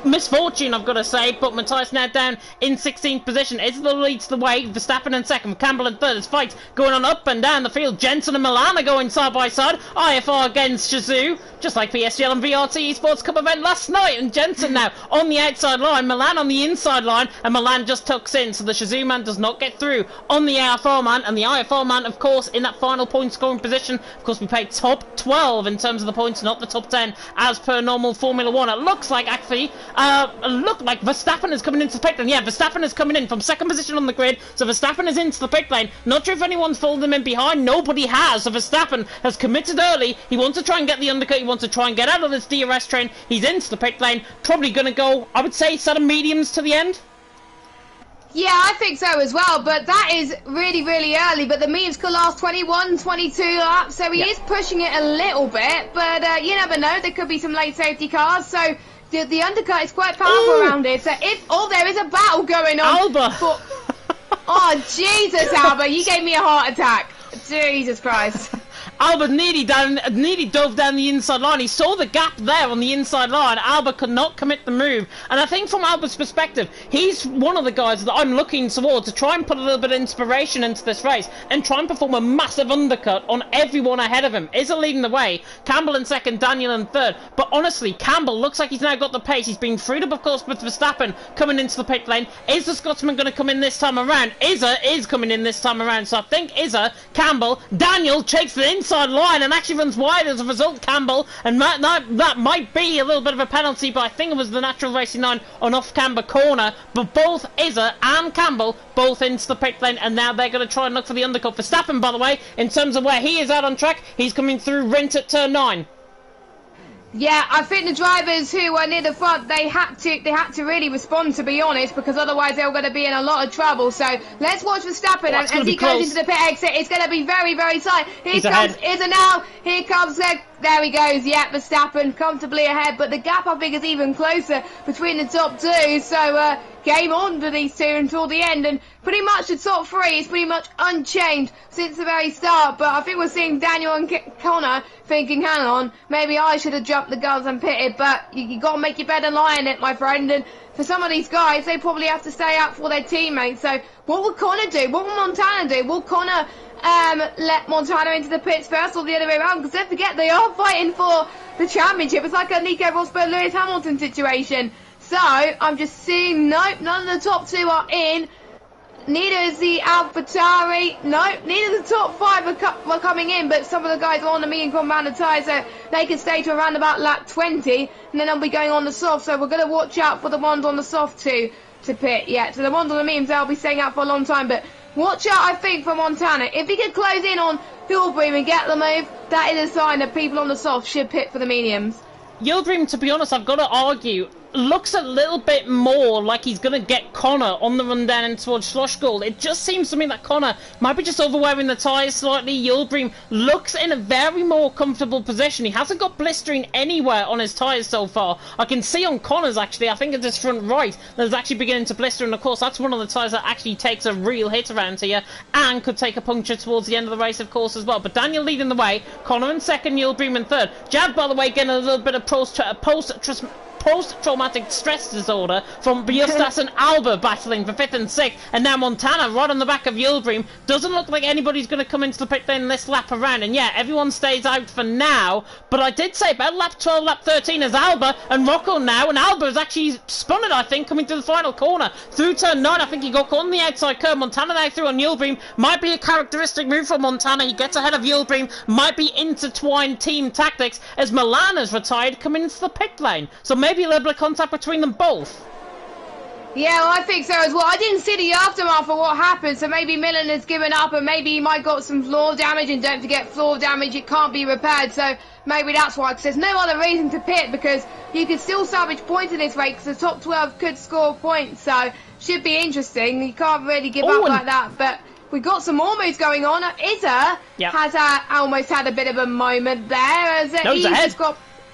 misfortune, I've got to say. But Matthias now down in 16th position. Is the leads the way? Verstappen in second, Campbell in third. There's fights going on up and down the field. Jensen and Milan are going side by side. IFR against Shazoo, just like PSGL and VRT Esports Cup event last night. And Jensen now on the outside line, Milan on the inside line, and Milan just tucks in, so the Shazoo man does not get through on the IFR man. And the IFR man, of course, in that final point scoring position. Of course, we paid top 12 in terms of the points, not the top 10 as per normal Formula 1. It looks like, actually, Verstappen is coming into the pit lane. Yeah, Verstappen is coming in from second position on the grid, so Verstappen is into the pit lane. Not sure if anyone's followed him in behind. Nobody has, so Verstappen has committed early. He wants to try and get the undercut. He wants to try and get out of this DRS train. He's into the pit lane. Probably going to go, I would say, set of mediums to the end. Yeah, I think so as well, but that is really, really early. But the mediums could last 21, 22 laps, so he is pushing it a little bit. But you never know, there could be some late safety cars, so the undercut is quite powerful around it. So there is a battle going on. Alba! Oh, Jesus, Alba, you gave me a heart attack. Jesus Christ. Alba nearly dove down the inside line. He saw the gap there on the inside line. Alba could not commit the move. And I think from Alba's perspective, he's one of the guys that I'm looking towards to try and put a little bit of inspiration into this race and try and perform a massive undercut on everyone ahead of him. Izza leading the way, Campbell in second, Daniel in third. But honestly, Campbell looks like he's now got the pace. He's been through of course, with Verstappen coming into the pit lane. Is the Scotsman going to come in this time around? Izza is coming in this time around. So I think Izza, Campbell, Daniel takes the inside line and actually runs wide as a result, Campbell. And that might be a little bit of a penalty, but I think it was the natural racing line on off-camber corner. But both Izza and Campbell both into the pit lane, and now they're going to try and look for the undercut. Verstappen, by the way, in terms of where he is out on track, he's coming through Rint at turn 9. Yeah, I think the drivers who were near the front, they had to really respond, to be honest, because otherwise they were going to be in a lot of trouble. So let's watch Verstappen, and as he goes into the pit exit, it's going to be very, very tight. Here comes Izza now. Here comes there he goes. Yeah, Verstappen comfortably ahead, but the gap I think is even closer between the top two. So game on for these two until the end, and pretty much the top three is pretty much unchanged since the very start. But I think we're seeing Daniel and Connor thinking, hang on, maybe I should have jumped the guns and pitted, but you got to make your bed and lie in it, my friend. And for some of these guys, they probably have to stay out for their teammates. So what will Connor do? What will Montana do? Will Connor let Montana into the pits first, or the other way around? Because don't forget, they are fighting for the championship. It's like a Nico Rosberg, Lewis Hamilton situation. So I'm just seeing, nope, none of the top two are in. Neither is the AlphaTauri. Nope, neither of the top five are coming in, but some of the guys are on the medium compound tyres, so they can stay to around about lap 20, and then they'll be going on the soft. So we're going to watch out for the ones on the soft to pit. Yeah, so the ones on the mediums, they'll be staying out for a long time, but watch out, I think, for Montana. If he can close in on Hillbream and get the move, that is a sign that people on the soft should pit for the mediums. Yildirim, to be honest, I've got to argue, looks a little bit more like he's going to get Connor on the run down towards Schlossgold. It just seems to me that Connor might be just overwearing the tyres slightly. Yildirim looks in a very more comfortable position. He hasn't got blistering anywhere on his tyres so far. I can see on Connor's, actually, I think it's his front right, that's actually beginning to blister, and of course that's one of the tyres that actually takes a real hit around here and could take a puncture towards the end of the race, of course, as well. But Daniel leading the way, Connor in second, Yildirim in third. Jad, by the way, getting a little bit of post-traumatic stress disorder from Bottas and Alba battling for 5th and 6th, and now Montana right on the back of Yildirim. Doesn't look like anybody's going to come into the pit lane this lap around, and yeah, everyone stays out for now, but I did say about lap 12, lap 13 is Alba and Rocco now, and Alba has actually spun it, I think, coming to the final corner. Through turn 9, I think he got caught on the outside curve. Montana now through on Yildirim. Might be a characteristic move from Montana. He gets ahead of Yildirim. Might be intertwined team tactics as Milan has retired coming into the pit lane. So maybe a little bit of contact between them both. Yeah, well, I think so as well. I didn't see the aftermath of what happened, so maybe Milan has given up, and maybe he might got some floor damage, and don't forget, floor damage, it can't be repaired, so maybe that's why, because there's no other reason to pit, because you can still salvage points in this race, because the top 12 could score points, so should be interesting. You can't really give up like that, but we've got some more moves going on. Izza has almost had a bit of a moment there, as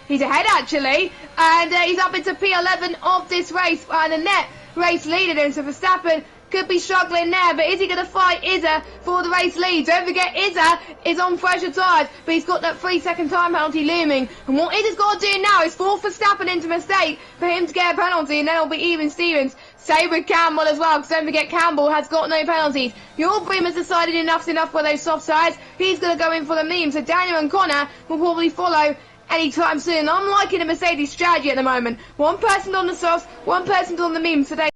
he's ahead actually, and he's up into P11 of this race, and the net race leader in, so Verstappen could be struggling there, but is he going to fight Izza for the race lead? Don't forget, Izza is on fresher tyres, but he's got that 3-second time penalty looming, and what Izza's got to do now is force Verstappen into mistake for him to get a penalty, and then it'll be even Stevens. Same with Campbell as well, because don't forget, Campbell has got no penalties. Yildirim has decided enough's enough for those soft tyres. He's going to go in for the meme, so Daniel and Connor will probably follow anytime soon. I'm liking the Mercedes strategy at the moment. One person on the softs, one person on the memes, so they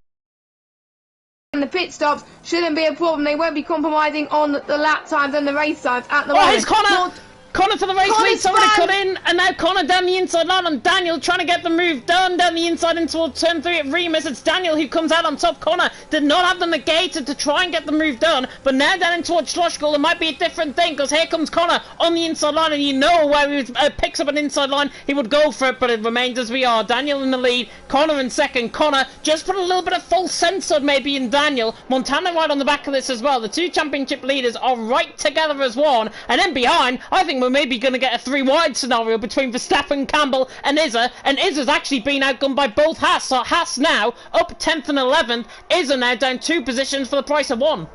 and the pit stops shouldn't be a problem. They won't be compromising on the lap times and the race times at the moment. It's Connor! Connor to the race lead, somebody cut in, and now Connor down the inside line on Daniel, trying to get the move done down the inside in towards turn 3 at Remus. It's Daniel who comes out on top. Connor did not have the negator to try and get the move done, but now down in towards Schlossgold, it might be a different thing, because here comes Connor on the inside line, and you know where he picks up an inside line, he would go for it, but it remains as we are. Daniel in the lead, Connor in second. Connor just put a little bit of false sensor maybe in Daniel. Montana right on the back of this as well. The two championship leaders are right together as one, and then behind, I think we're maybe going to get a 3-wide scenario between Verstappen, Campbell and Izza, and Izza's actually been outgunned by both Haas, so Haas now up 10th and 11th, Izza now down 2 positions for the price of 1.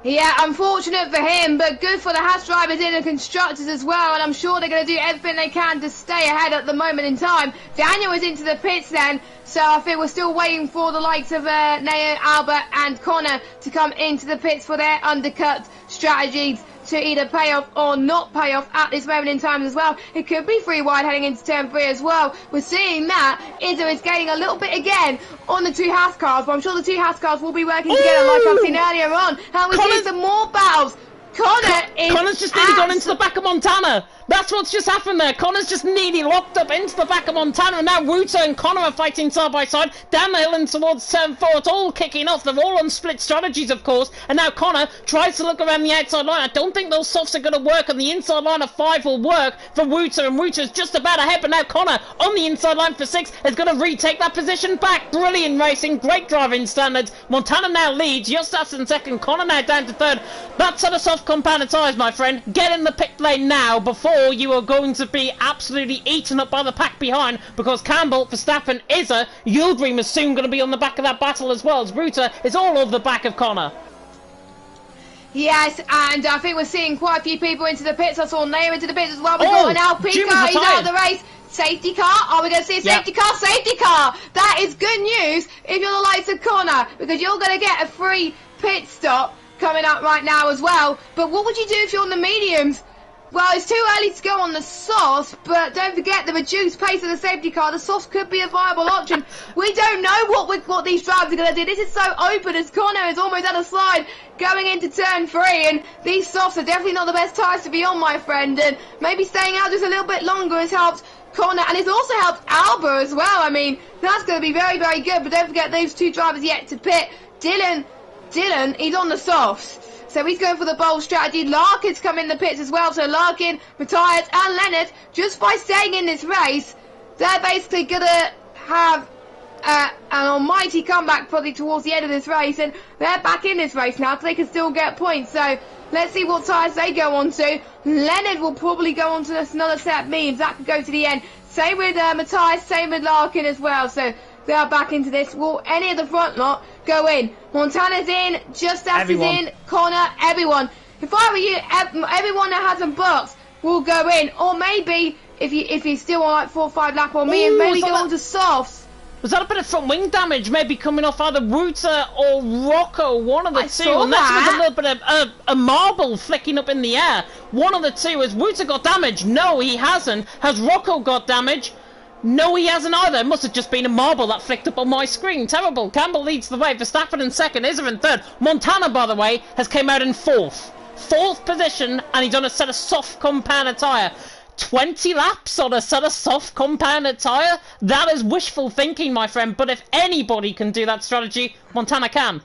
Yeah, unfortunate for him, but good for the Haas drivers in and constructors as well, and I'm sure they're going to do everything they can to stay ahead at the moment in time. Daniel is into the pits then, so I think we're still waiting for the likes of Neo, Albert and Connor to come into the pits for their undercut strategies to either pay off or not pay off at this moment in time as well. It could be 3 wide heading into turn 3 as well. We're seeing that Izzo is gaining a little bit again on the 2 Haas cars, but I'm sure the 2 Haas cars will be working together like I've seen earlier on. And we see some more battles. Connor's just nearly gone into the back of Montana. That's what's just happened there. Connor's just nearly locked up into the back of Montana, and now Wouter and Connor are fighting side by side down the hill and towards turn 4. It's all kicking off. They're all on split strategies, of course, and now Connor tries to look around the outside line. I don't think those softs are going to work, and the inside line of 5 will work for Wouter, and Wouter's just about ahead, but now Connor on the inside line for 6 is going to retake that position back. Brilliant racing, great driving standards. Montana now leads, Justas in second, Connor now down to third. That's at a soft compound of tyres, my friend. Get in the pit lane now before you are going to be absolutely eaten up by the pack behind, because Campbell, Verstappen, Izza, Yildirim is soon going to be on the back of that battle as well, as Wouter is all over the back of Connor. Yes, and I think we're seeing quite a few people into the pits. I saw Neo into the pits as well. We've got an Alpine car, he's out of the race. Safety car? Are we going to see a safety car? Safety car! That is good news if you're the likes of Connor, because you're going to get a free pit stop coming up right now as well. But what would you do if you're on the mediums? Well, it's too early to go on the softs, but don't forget the reduced pace of the safety car. The softs could be a viable option. We don't know what these drivers are going to do. This is so open as Connor is almost at a slide going into turn 3, and these softs are definitely not the best tyres to be on, my friend. And maybe staying out just a little bit longer has helped Connor, and it's also helped Alba as well. I mean, that's going to be very, very good. But don't forget those 2 drivers yet to pit. Dylan, he's on the softs. So he's going for the bold strategy. Larkin's come in the pits as well. So Larkin, Matthias and Leonard, just by staying in this race, they're basically going to have an almighty comeback probably towards the end of this race. And they're back in this race now, so they can still get points. So let's see what tyres they go on to. Leonard will probably go on to another set of mediums. That could go to the end. Same with Matthias, same with Larkin as well. So they are back into this. Will any of the front lot go in? Montana's in, Justas is in, Connor, everyone. If I were you, everyone that hasn't boxed will go in. Or maybe, if he's still on like 4 or 5 lap on me, and maybe go on to softs. Was that a bit of front wing damage, maybe coming off either Wouter or Rocco, one of the two? Unless it was a little bit of a marble flicking up in the air. One of the two. Has Wouter got damage? No, he hasn't. Has Rocco got damage? No, he hasn't either. It must have just been a marble that flicked up on my screen. Terrible. Campbell leads the way. Verstappen in second. Izza in third. Montana, by the way, has came out in 4th. 4th position, and he's on a set of soft compound tyre. 20 laps on a set of soft compound tyre? That is wishful thinking, my friend. But if anybody can do that strategy, Montana can.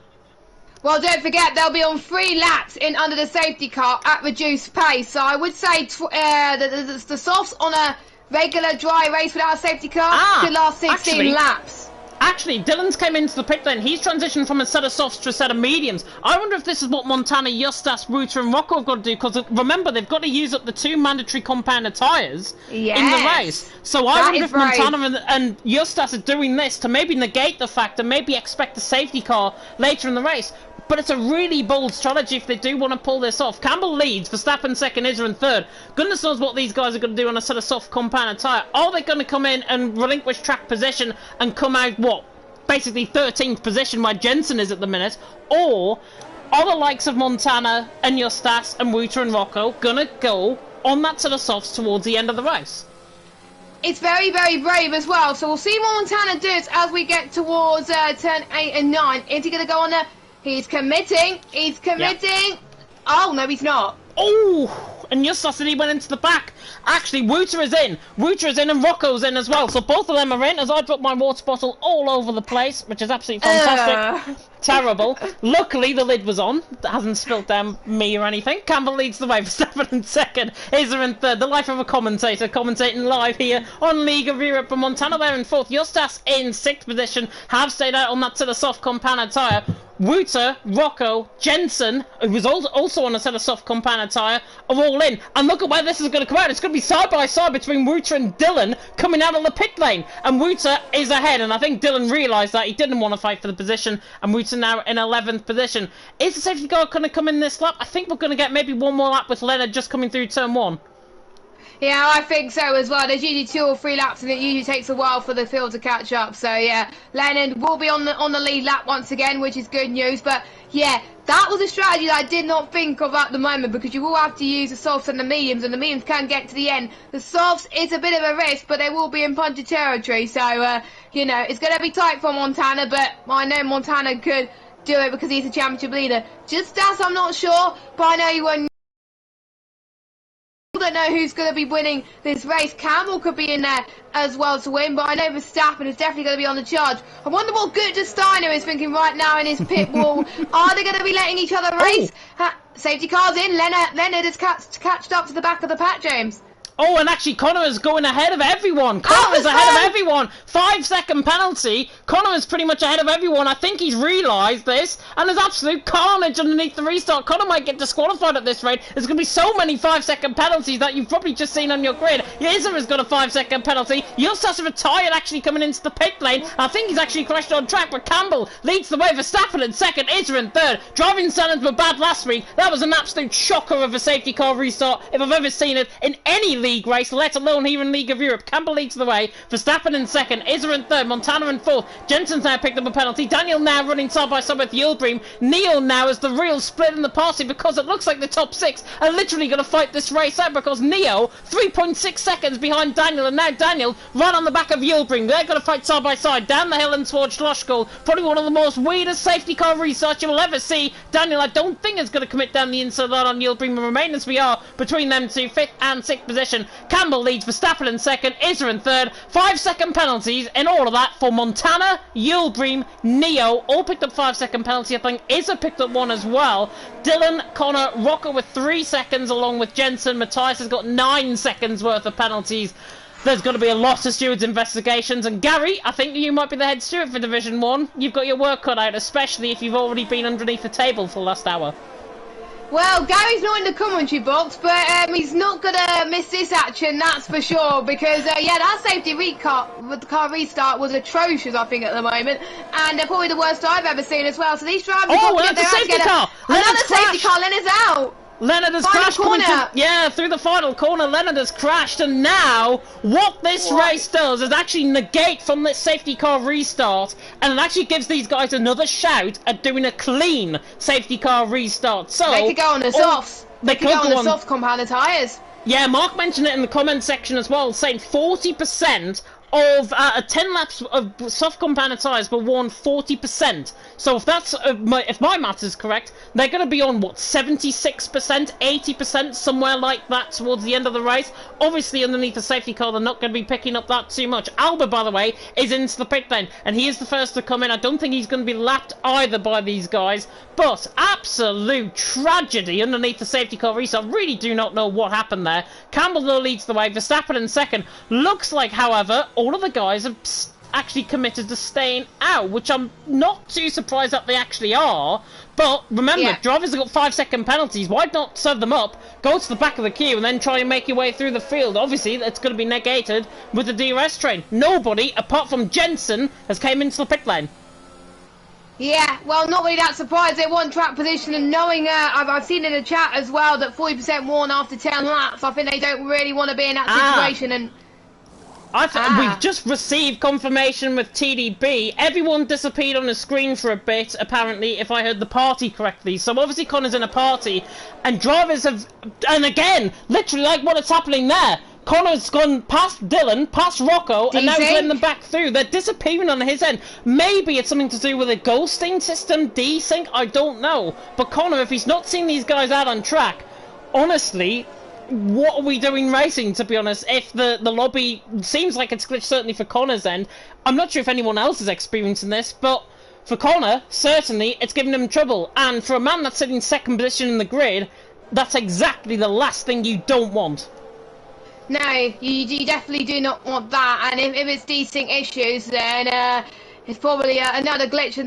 Well, don't forget, they'll be on 3 laps in under the safety car at reduced pace. So I would say the softs on a regular dry race without a safety car could last 16 laps. Actually, Dylan's came into the pit lane. He's transitioned from a set of softs to a set of mediums. I wonder if this is what Montana, Justas, Wouter and Rocco have got to do, because remember, they've got to use up the 2 mandatory compounder tyres in the race. So I wonder if Montana and Justas are doing this to maybe negate the fact and maybe expect a safety car later in the race. But it's a really bold strategy if they do want to pull this off. Campbell leads, Verstappen second, Izza in third. Goodness knows what these guys are going to do on a set of soft compound tyre. Are they going to come in and relinquish track position and come out, what, basically 13th position where Jensen is at the minute? Or are the likes of Montana and Justas and Wouter and Rocco going to go on that set of softs towards the end of the race? It's very, very brave as well. So we'll see what Montana does as we get towards turn 8 and 9. Is he going to go on there? He's committing. He's committing. Yep. Oh, no, he's not. Oh, and Justas said he went into the back. Actually, Wouter is in. Wouter is in and Rocco's in as well. So both of them are in as I drop my water bottle all over the place, which is absolutely fantastic. Terrible. Luckily, the lid was on. That hasn't spilt down me or anything. Campbell leads the way. Verstappen in second. Izza in third. The life of a commentator, commentating live here on League of Europe. And Montana there in 4th. Justas in 6th position. Have stayed out on that to the soft compound tyre. Wouter, Rocco, Jensen, who was also on a set of soft compound tyre, are all in. And look at where this is going to come out. It's going to be side by side between Wouter and Dylan coming out of the pit lane. And Wouter is ahead. And I think Dylan realised that he didn't want to fight for the position. And Wouter now in 11th position. Is the safety car going to come in this lap? I think we're going to get maybe one more lap with Leonard just coming through turn 1. Yeah, I think so as well. There's usually 2 or 3 laps, and it usually takes a while for the field to catch up. So yeah, Leonard will be on the lead lap once again, which is good news. But yeah, that was a strategy that I did not think of at the moment, because you will have to use the softs and the mediums can get to the end. The softs is a bit of a risk, but they will be in puncher territory. So you know, it's going to be tight for Montana, but I know Montana could do it because he's a championship leader. Just as I'm not sure, but I know you won't. I don't know who's going to be winning this race. Campbell could be in there as well to win, but I know Verstappen is definitely going to be on the charge. I wonder what Günther Steiner is thinking right now in his pit wall. Are they going to be letting each other race? Safety car's in. Leonard has catched up to the back of the pack, James. Oh, and actually Connor is going ahead of everyone. Connor is ahead of everyone. 5-second penalty. Connor is pretty much ahead of everyone. I think he's realised this. And there's absolute carnage underneath the restart. Connor might get disqualified at this rate. There's going to be so many 5-second penalties that you've probably just seen on your grid. Izzer has got a 5-second penalty. Justas retired actually coming into the pit lane. I think he's actually crashed on track, but Campbell leads the way. Verstappen in second. Izzer in third. Driving standards were bad last week. That was an absolute shocker of a safety car restart if I've ever seen it in any league race, let alone here in League of Europe. Campbell leads the way, Verstappen in second, Izzer in third, Montana in fourth. Jensen's now picked up a penalty. Daniel now running side by side with Yildirim. Neil now is the real split in the party, because it looks like the top 6 are literally going to fight this race out, because Neo 3.6 seconds behind Daniel, and now Daniel right on the back of Yildirim. They're going to fight side by side down the hill and towards Schlossgol. Probably one of the most weirdest safety car restarts you will ever see. Daniel, I don't think, is going to commit down the inside line on Yildirim and remain as we are between them two, 5th and 6th position. Campbell leads, Verstappen in second, Izzer in third. 5-second penalties in all of that for Montana, Yildirim, Neo, all picked up 5-second penalty. I think Izzer picked up one as well. Dylan, Connor, Rocco with 3 seconds along with Jensen. Matthias has got 9 seconds worth of penalties. There's going to be a lot of stewards' investigations, and Gary, I think you might be the head steward for Division 1. You've got your work cut out, especially if you've already been underneath the table for the last hour. Well, Gary's not in the commentary box, but he's not going to miss this action, that's for sure, because, yeah, that safety car restart was atrocious, I think, at the moment, and probably the worst I've ever seen as well, so these drivers have got to get their act together. Another safety car, Leonard's out! Leonard has crashed through the final corner. Leonard has crashed, and now what this race does is actually negate from this safety car restart, and it actually gives these guys another shout at doing a clean safety car restart. So they could go on the softs. They could go on the soft compound tyres. Yeah, Mark mentioned it in the comment section as well, saying 40% of 10 laps of soft compound tyres were worn 40%. So if that's if my maths is correct, they're going to be on what, 76%, 80%, somewhere like that towards the end of the race. Obviously, underneath the safety car, they're not going to be picking up that too much. Albert, by the way, is into the pit lane, and he is the first to come in. I don't think he's going to be lapped either by these guys, but absolute tragedy underneath the safety car restart. Really do not know what happened there. Campbell though leads the way. Verstappen in second. Looks like, however, all of the guys have actually committed to staying out, which I'm not too surprised that they actually are. But remember, drivers have got 5-second penalties. Why not serve them up, go to the back of the queue, and then try and make your way through the field? Obviously, that's going to be negated with the DRS train. Nobody, apart from Jensen, has came into the pit lane. Yeah, well, not really that surprised. They want track position, and knowing, I've seen in the chat as well that 40% worn after 10 laps. I think they don't really want to be in that situation, and we've just received confirmation with TDB. Everyone disappeared on the screen for a bit, apparently, if I heard the party correctly. So obviously Connor's in a party, and drivers have, and again, literally like what's happening there. Connor's gone past Dylan, past Rocco, and now he's letting them back through. They're disappearing on his end. Maybe it's something to do with a Goldstein system, desync, I don't know. But Connor, if he's not seeing these guys out on track, honestly, what are we doing racing, to be honest? If the lobby seems like it's glitched, certainly for Connor's end. I'm not sure if anyone else is experiencing this, but for Connor, certainly, it's giving him trouble. And for a man that's sitting second position in the grid, that's exactly the last thing you don't want. No, you definitely do not want that. And if it's desync issues, then It's probably another glitch in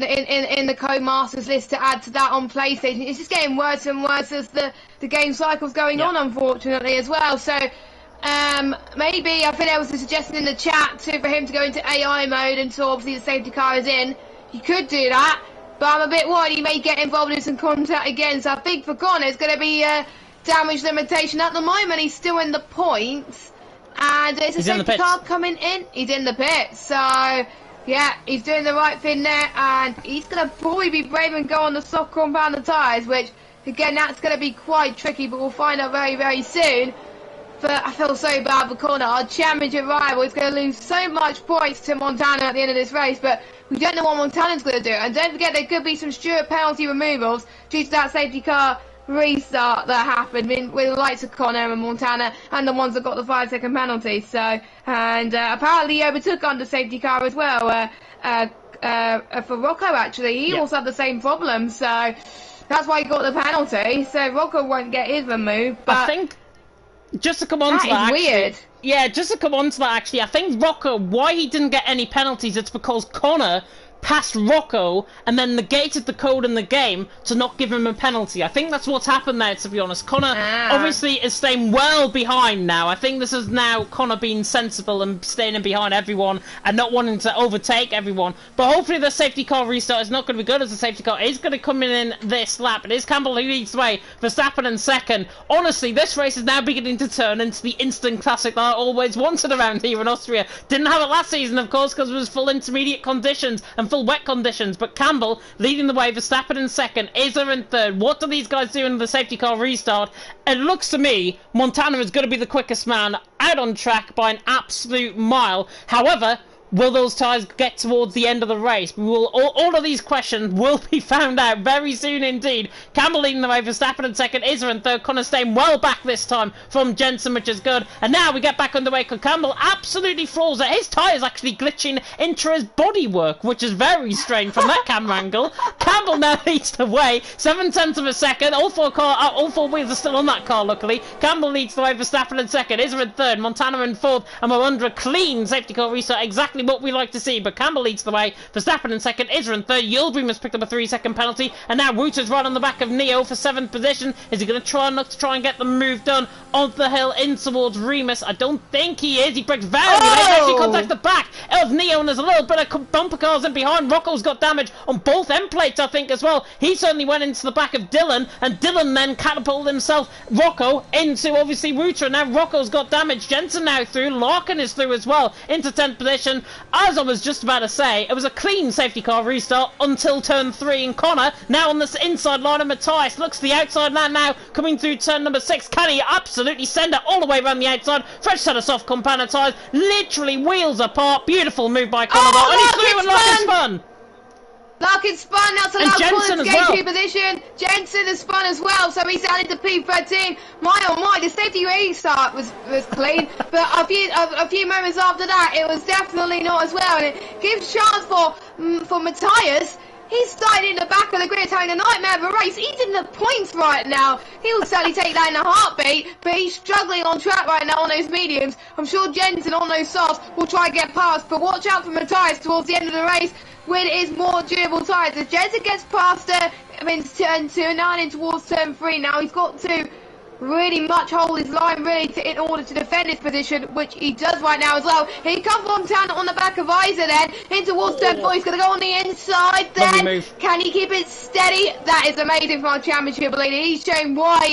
the Codemasters list to add to that on PlayStation. It's just getting worse and worse as the game cycle's going on, unfortunately, as well. So maybe, I think there was a suggestion in the chat for him to go into AI mode until obviously the safety car is in. He could do that, but I'm a bit worried he may get involved in some contact again. So I think for Connor, it's going to be damage limitation. At the moment, he's still in the points, and it's a safety car coming in. He's in the pit, so... Yeah, he's doing the right thing there, and he's going to probably be brave and go on the soft compound of tyres, which, again, that's going to be quite tricky, but we'll find out very, very soon. But I feel so bad for Connor. Our championship rival is going to lose so much points to Montana at the end of this race, but we don't know what Montana's going to do. And don't forget, there could be some Stewart penalty removals due to that safety car restart that happened with the likes of Connor and Montana and the ones that got the 5-second penalty. So, and apparently he overtook under safety car as well for Rocco, actually. He also had the same problem, so that's why he got the penalty. So Rocco won't get his removed. But I think, just to come on to that, weird. Yeah, just to come on to that, actually, I think Rocco, why he didn't get any penalties, it's because Connor passed Rocco and then negated the code in the game to not give him a penalty. I think that's what's happened there, to be honest. Connor obviously is staying well behind now. I think this is now Connor being sensible and staying in behind everyone and not wanting to overtake everyone. But hopefully the safety car restart is not going to be good, as the safety car is going to come in this lap. It is Campbell who leads the way, Verstappen in second. Honestly, this race is now beginning to turn into the instant classic that I always wanted around here in Austria. Didn't have it last season, of course, because it was full intermediate conditions and full wet conditions, but Campbell leading the way, Verstappen in second, Isla in third. What do these guys do in the safety car restart? It looks to me Montana is going to be the quickest man out on track by an absolute mile. However, will those tyres get towards the end of the race? We will, all of these questions will be found out very soon indeed. Campbell leading the way, Verstappen in second, Isra in third, Connor staying well back this time from Jensen, which is good. And now we get back underway because Campbell absolutely floors it. His tyres actually glitching into his bodywork, which is very strange from that camera angle. Campbell now leads the way, 7/10 of a second. All four wheels are still on that car, luckily. Campbell leads the way, Verstappen in second, Isra in third, Montana in fourth, and we're under a clean safety car restart, exactly what we like to see. But Campbell leads the way, Verstappen in second, Isra in third, Yildirim has picked up a 3-second penalty, and now Wouter's right on the back of Neo for 7th position. Is he going to try and get the move done on the hill in towards Remus? I don't think he is. He breaks very late, actually contacts the back of Neo, and there's a little bit of bumper cars in behind. Rocco's got damage on both end plates, I think, as well. He certainly went into the back of Dylan, and Dylan then catapulted himself, Rocco, into obviously Wouter, and now Rocco's got damage. Jensen now through, Larkin is through as well, into 10th position. As I was just about to say, it was a clean safety car restart until turn 3, and Connor now on the inside line of Matthias looks to the outside line now, coming through turn number 6. Can he absolutely send it all the way around the outside? Fresh set of soft compound tyres, literally wheels apart. Beautiful move by Connor, and he's through, and Larkin spun. Larkin spun, that's allowed Connor to gain 2 position. Jensen has spun as well, so he's down into P13. My oh my, the safety restart was clean, but a few moments after that, it was definitely not as well, and it gives chance for Matthias. He's started in the back of the grid, having a nightmare of a race. He's in the points right now. He'll certainly take that in a heartbeat, but he's struggling on track right now on those mediums. I'm sure Jensen on those softs will try and get past, but watch out for Matthias towards the end of the race with his more durable tyres. As Jensen gets past turn 2 and now in towards turn 3 now, he's got to really much hold his line in order to defend his position, which he does right now as well. Here comes Montana on the back of Isa then, in towards turn 4. He's going to go on the inside then. Can he keep it steady? That is amazing for our championship leader. He's showing why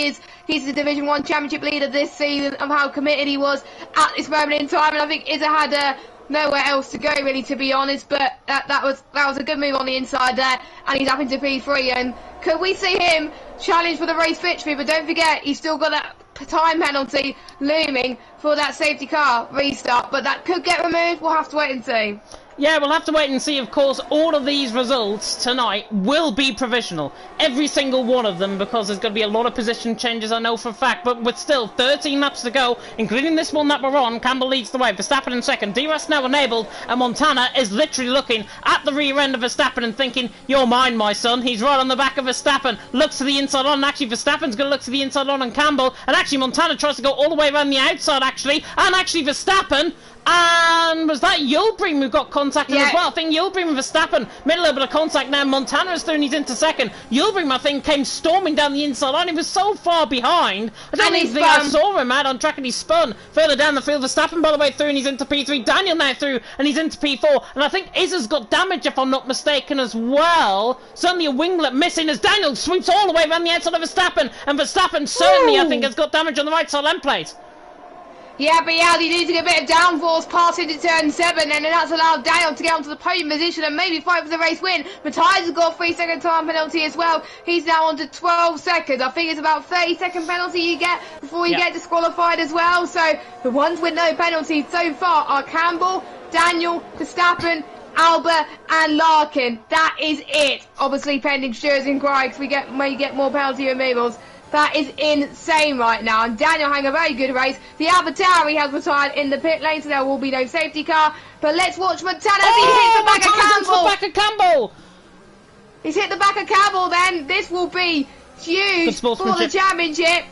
he's the Division 1 championship leader this season, of how committed he was at this moment in time. And I think Isa had nowhere else to go really, to be honest, but that was a good move on the inside there, and he's up into P3. And could we see him challenge for the race victory? But don't forget, he's still got that time penalty looming for that safety car restart, but that could get removed. We'll have to wait and see. Yeah, we'll have to wait and see. Of course, all of these results tonight will be provisional. Every single one of them, because there's going to be a lot of position changes, I know for a fact. But with still 13 laps to go, including this one that we're on, Campbell leads the way. Verstappen in second. DRS now enabled, and Montana is literally looking at the rear end of Verstappen and thinking, "You're mine, my son." He's right on the back of Verstappen. Looks to the inside on, and actually Verstappen's going to look to the inside on Campbell. And actually Montana tries to go all the way around the outside, actually. And actually Verstappen... And was that Yildirim who got contacted as well. I think Yulbring and Verstappen made a little bit of contact now. Montana is through and he's into second. Yulbring, I think, came storming down the inside line. He was so far behind. I don't even think I saw him out on track, and he spun further down the field. Verstappen, by the way, through and he's into P3. Daniel now through and he's into P4. And I think Izza's got damage, if I'm not mistaken, as well. Certainly a winglet missing as Daniel sweeps all the way around the outside of Verstappen. And Verstappen certainly, I think, has got damage on the right side end plate. Yeah, but yeah, he needs to get a bit of downforce past into turn 7, and then that's allowed Daniel to get onto the podium position and maybe fight for the race win. Matthias has got a 3-second time penalty as well. He's now on to 12 seconds. I think it's about 30-second penalty you get before you get disqualified as well. So the ones with no penalties so far are Campbell, Daniel, Verstappen, Albert and Larkin. That is it. Obviously pending Stewart's inquiry, because we may get more penalty removals. That is insane right now. And Daniel having a very good race. The AlphaTauri has retired in the pit lane, so there will be no safety car. But let's watch Montana as he hits the back of Campbell. The back of Campbell. He's hit the back of Campbell then. This will be huge for the championship.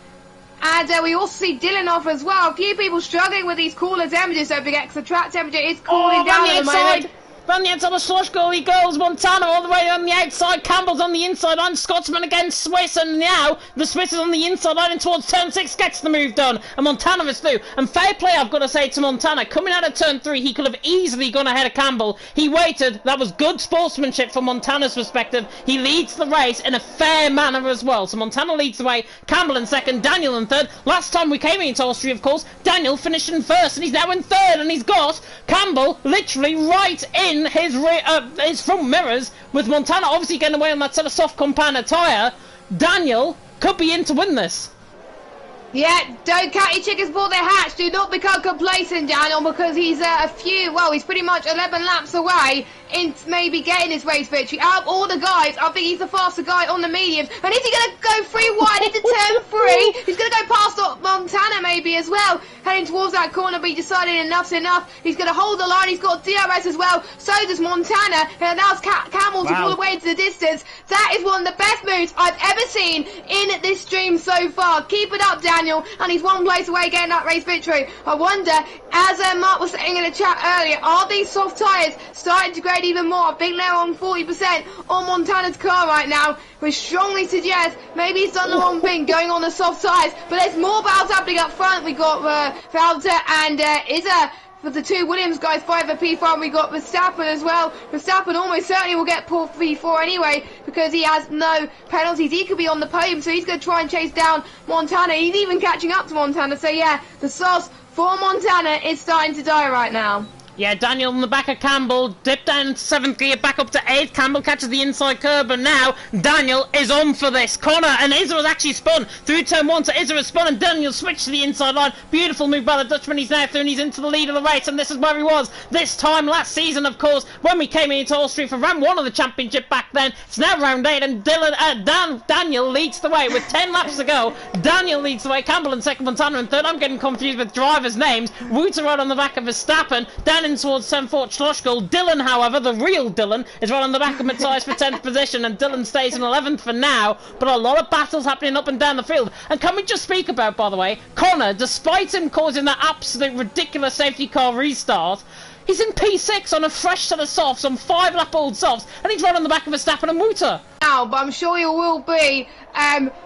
And we also see Dylan off as well. A few people struggling with these cooler temperatures, don't forget, because the track temperature is cooling down at the moment. Round the outside of Schlossgall he goes, Montana all the way on the outside, Campbell's on the inside line, Scotsman against Swiss, and now the Swiss is on the inside line and towards turn 6, gets the move done, and Montana is through. And fair play, I've got to say to Montana, coming out of turn 3, he could have easily gone ahead of Campbell. He waited, that was good sportsmanship from Montana's perspective. He leads the race in a fair manner as well. So Montana leads the way, Campbell in second, Daniel in third. Last time we came into Austria, of course, Daniel finished in first, and he's now in third, and he's got Campbell literally right in his front mirrors, with Montana obviously getting away on that sort of soft compound tyre. Daniel could be in to win this. Yeah, don't count your chickens before they hatch. Do not become complacent, Daniel, because he's he's pretty much 11 laps away in maybe getting his race victory. Out of all the guys, I think he's the faster guy on the mediums. And is he going to go 3 wide into turn 3? He's going to go past Montana maybe as well, heading towards that corner, but he decided enough's enough. He's going to hold the line. He's got DRS as well. So does Montana. And allows Camel to pull away into the distance. That is one of the best moves I've ever seen in this stream so far. Keep it up, Daniel. And he's one place away getting that race victory. I wonder, as Mark was saying in the chat earlier, are these soft tyres starting to grade even more? I think they're on 40% on Montana's car right now, which strongly suggests maybe he's done the wrong thing going on the soft tyres. But there's more battles happening up front. We got Valter and Izza. For the 2 Williams guys, 5 at P4, and we got Verstappen as well. Verstappen almost certainly will get pulled for P4 anyway, because he has no penalties. He could be on the podium, so he's going to try and chase down Montana. He's even catching up to Montana, so yeah, the sauce for Montana is starting to die right now. Yeah, Daniel in the back of Campbell, dipped down into 7th gear, back up to 8th. Campbell catches the inside curb, and now Daniel is on for this. Connor and Izza has actually spun through turn 1, so Izza has spun, and Daniel switched to the inside line. Beautiful move by the Dutchman. He's now through, and he's into the lead of the race, and this is where he was this time last season, of course, when we came into Austria for round 1 of the championship back then. It's now round 8, and Daniel leads the way with 10 laps to go. Daniel leads the way, Campbell in second, Montana in third. I'm getting confused with drivers' names. Wooter right on the back of Verstappen, down in towards turn 4 Schlossgall. Dylan, however, the real Dylan, is right on the back of Matthias for 10th position, and Dylan stays in 11th for now. But a lot of battles happening up and down the field. And can we just speak about, by the way, Connor, despite him causing that absolute ridiculous safety car restart, he's in P6 on a fresh set of softs, on 5-lap-old softs, and he's right on the back of Verstappen and Wooter. Now, but I'm sure he will be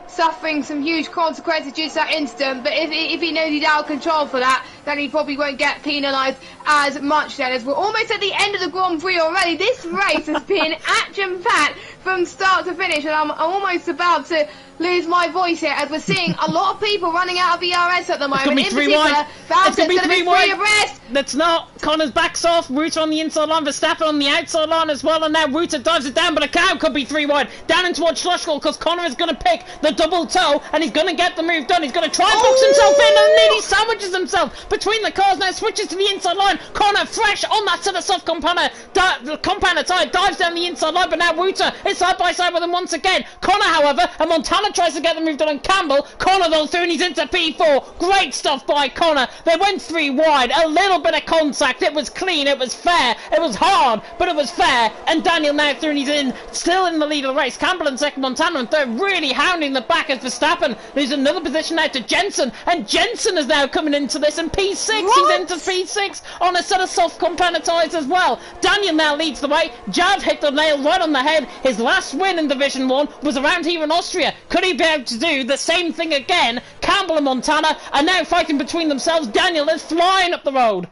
suffering some huge consequences due to that incident, but if he knows he's out of control for that, then he probably won't get penalised as much then, as we're almost at the end of the Grand Prix already. This race has been action-packed from start to finish, and I'm almost about to lose my voice here, as we're seeing a lot of people running out of ERS at the moment. It's going to be 3 wide. It's going to be 3 abreast. That's not. Connor's backs off. Wooter on the inside line. Verstappen on the outside line as well. And now Wooter dives it down, but a cow could be 3 wide. Down in towards Schlossgall, because Connor is going to pick the double toe, and he's going to get the move done. He's going to try and box himself in, and then he sandwiches himself between the cars. Now switches to the inside line. Connor fresh on that sort of soft compounder tyre, dives down the inside line, but now Wooter is side by side with him once again. Connor, however, and Montana tries to get the move done on Campbell. Connor though through, and he's into P4. Great stuff by Connor. They went 3 wide. A little bit of contact. It was clean. It was fair. It was hard, but it was fair. And Daniel now through, and he's still in the lead of the race. Campbell in second, Montana in third, really hounding the back as Verstappen. There's another position out to Jensen, and Jensen is now coming into this in P6. What? He's into P6 on a set of soft compound tyres as well. Daniel now leads the way. Jav hit the nail right on the head. His last win in Division 1 was around here in Austria. Could he be able to do the same thing again? Campbell and Montana are now fighting between themselves. Daniel is flying up the road.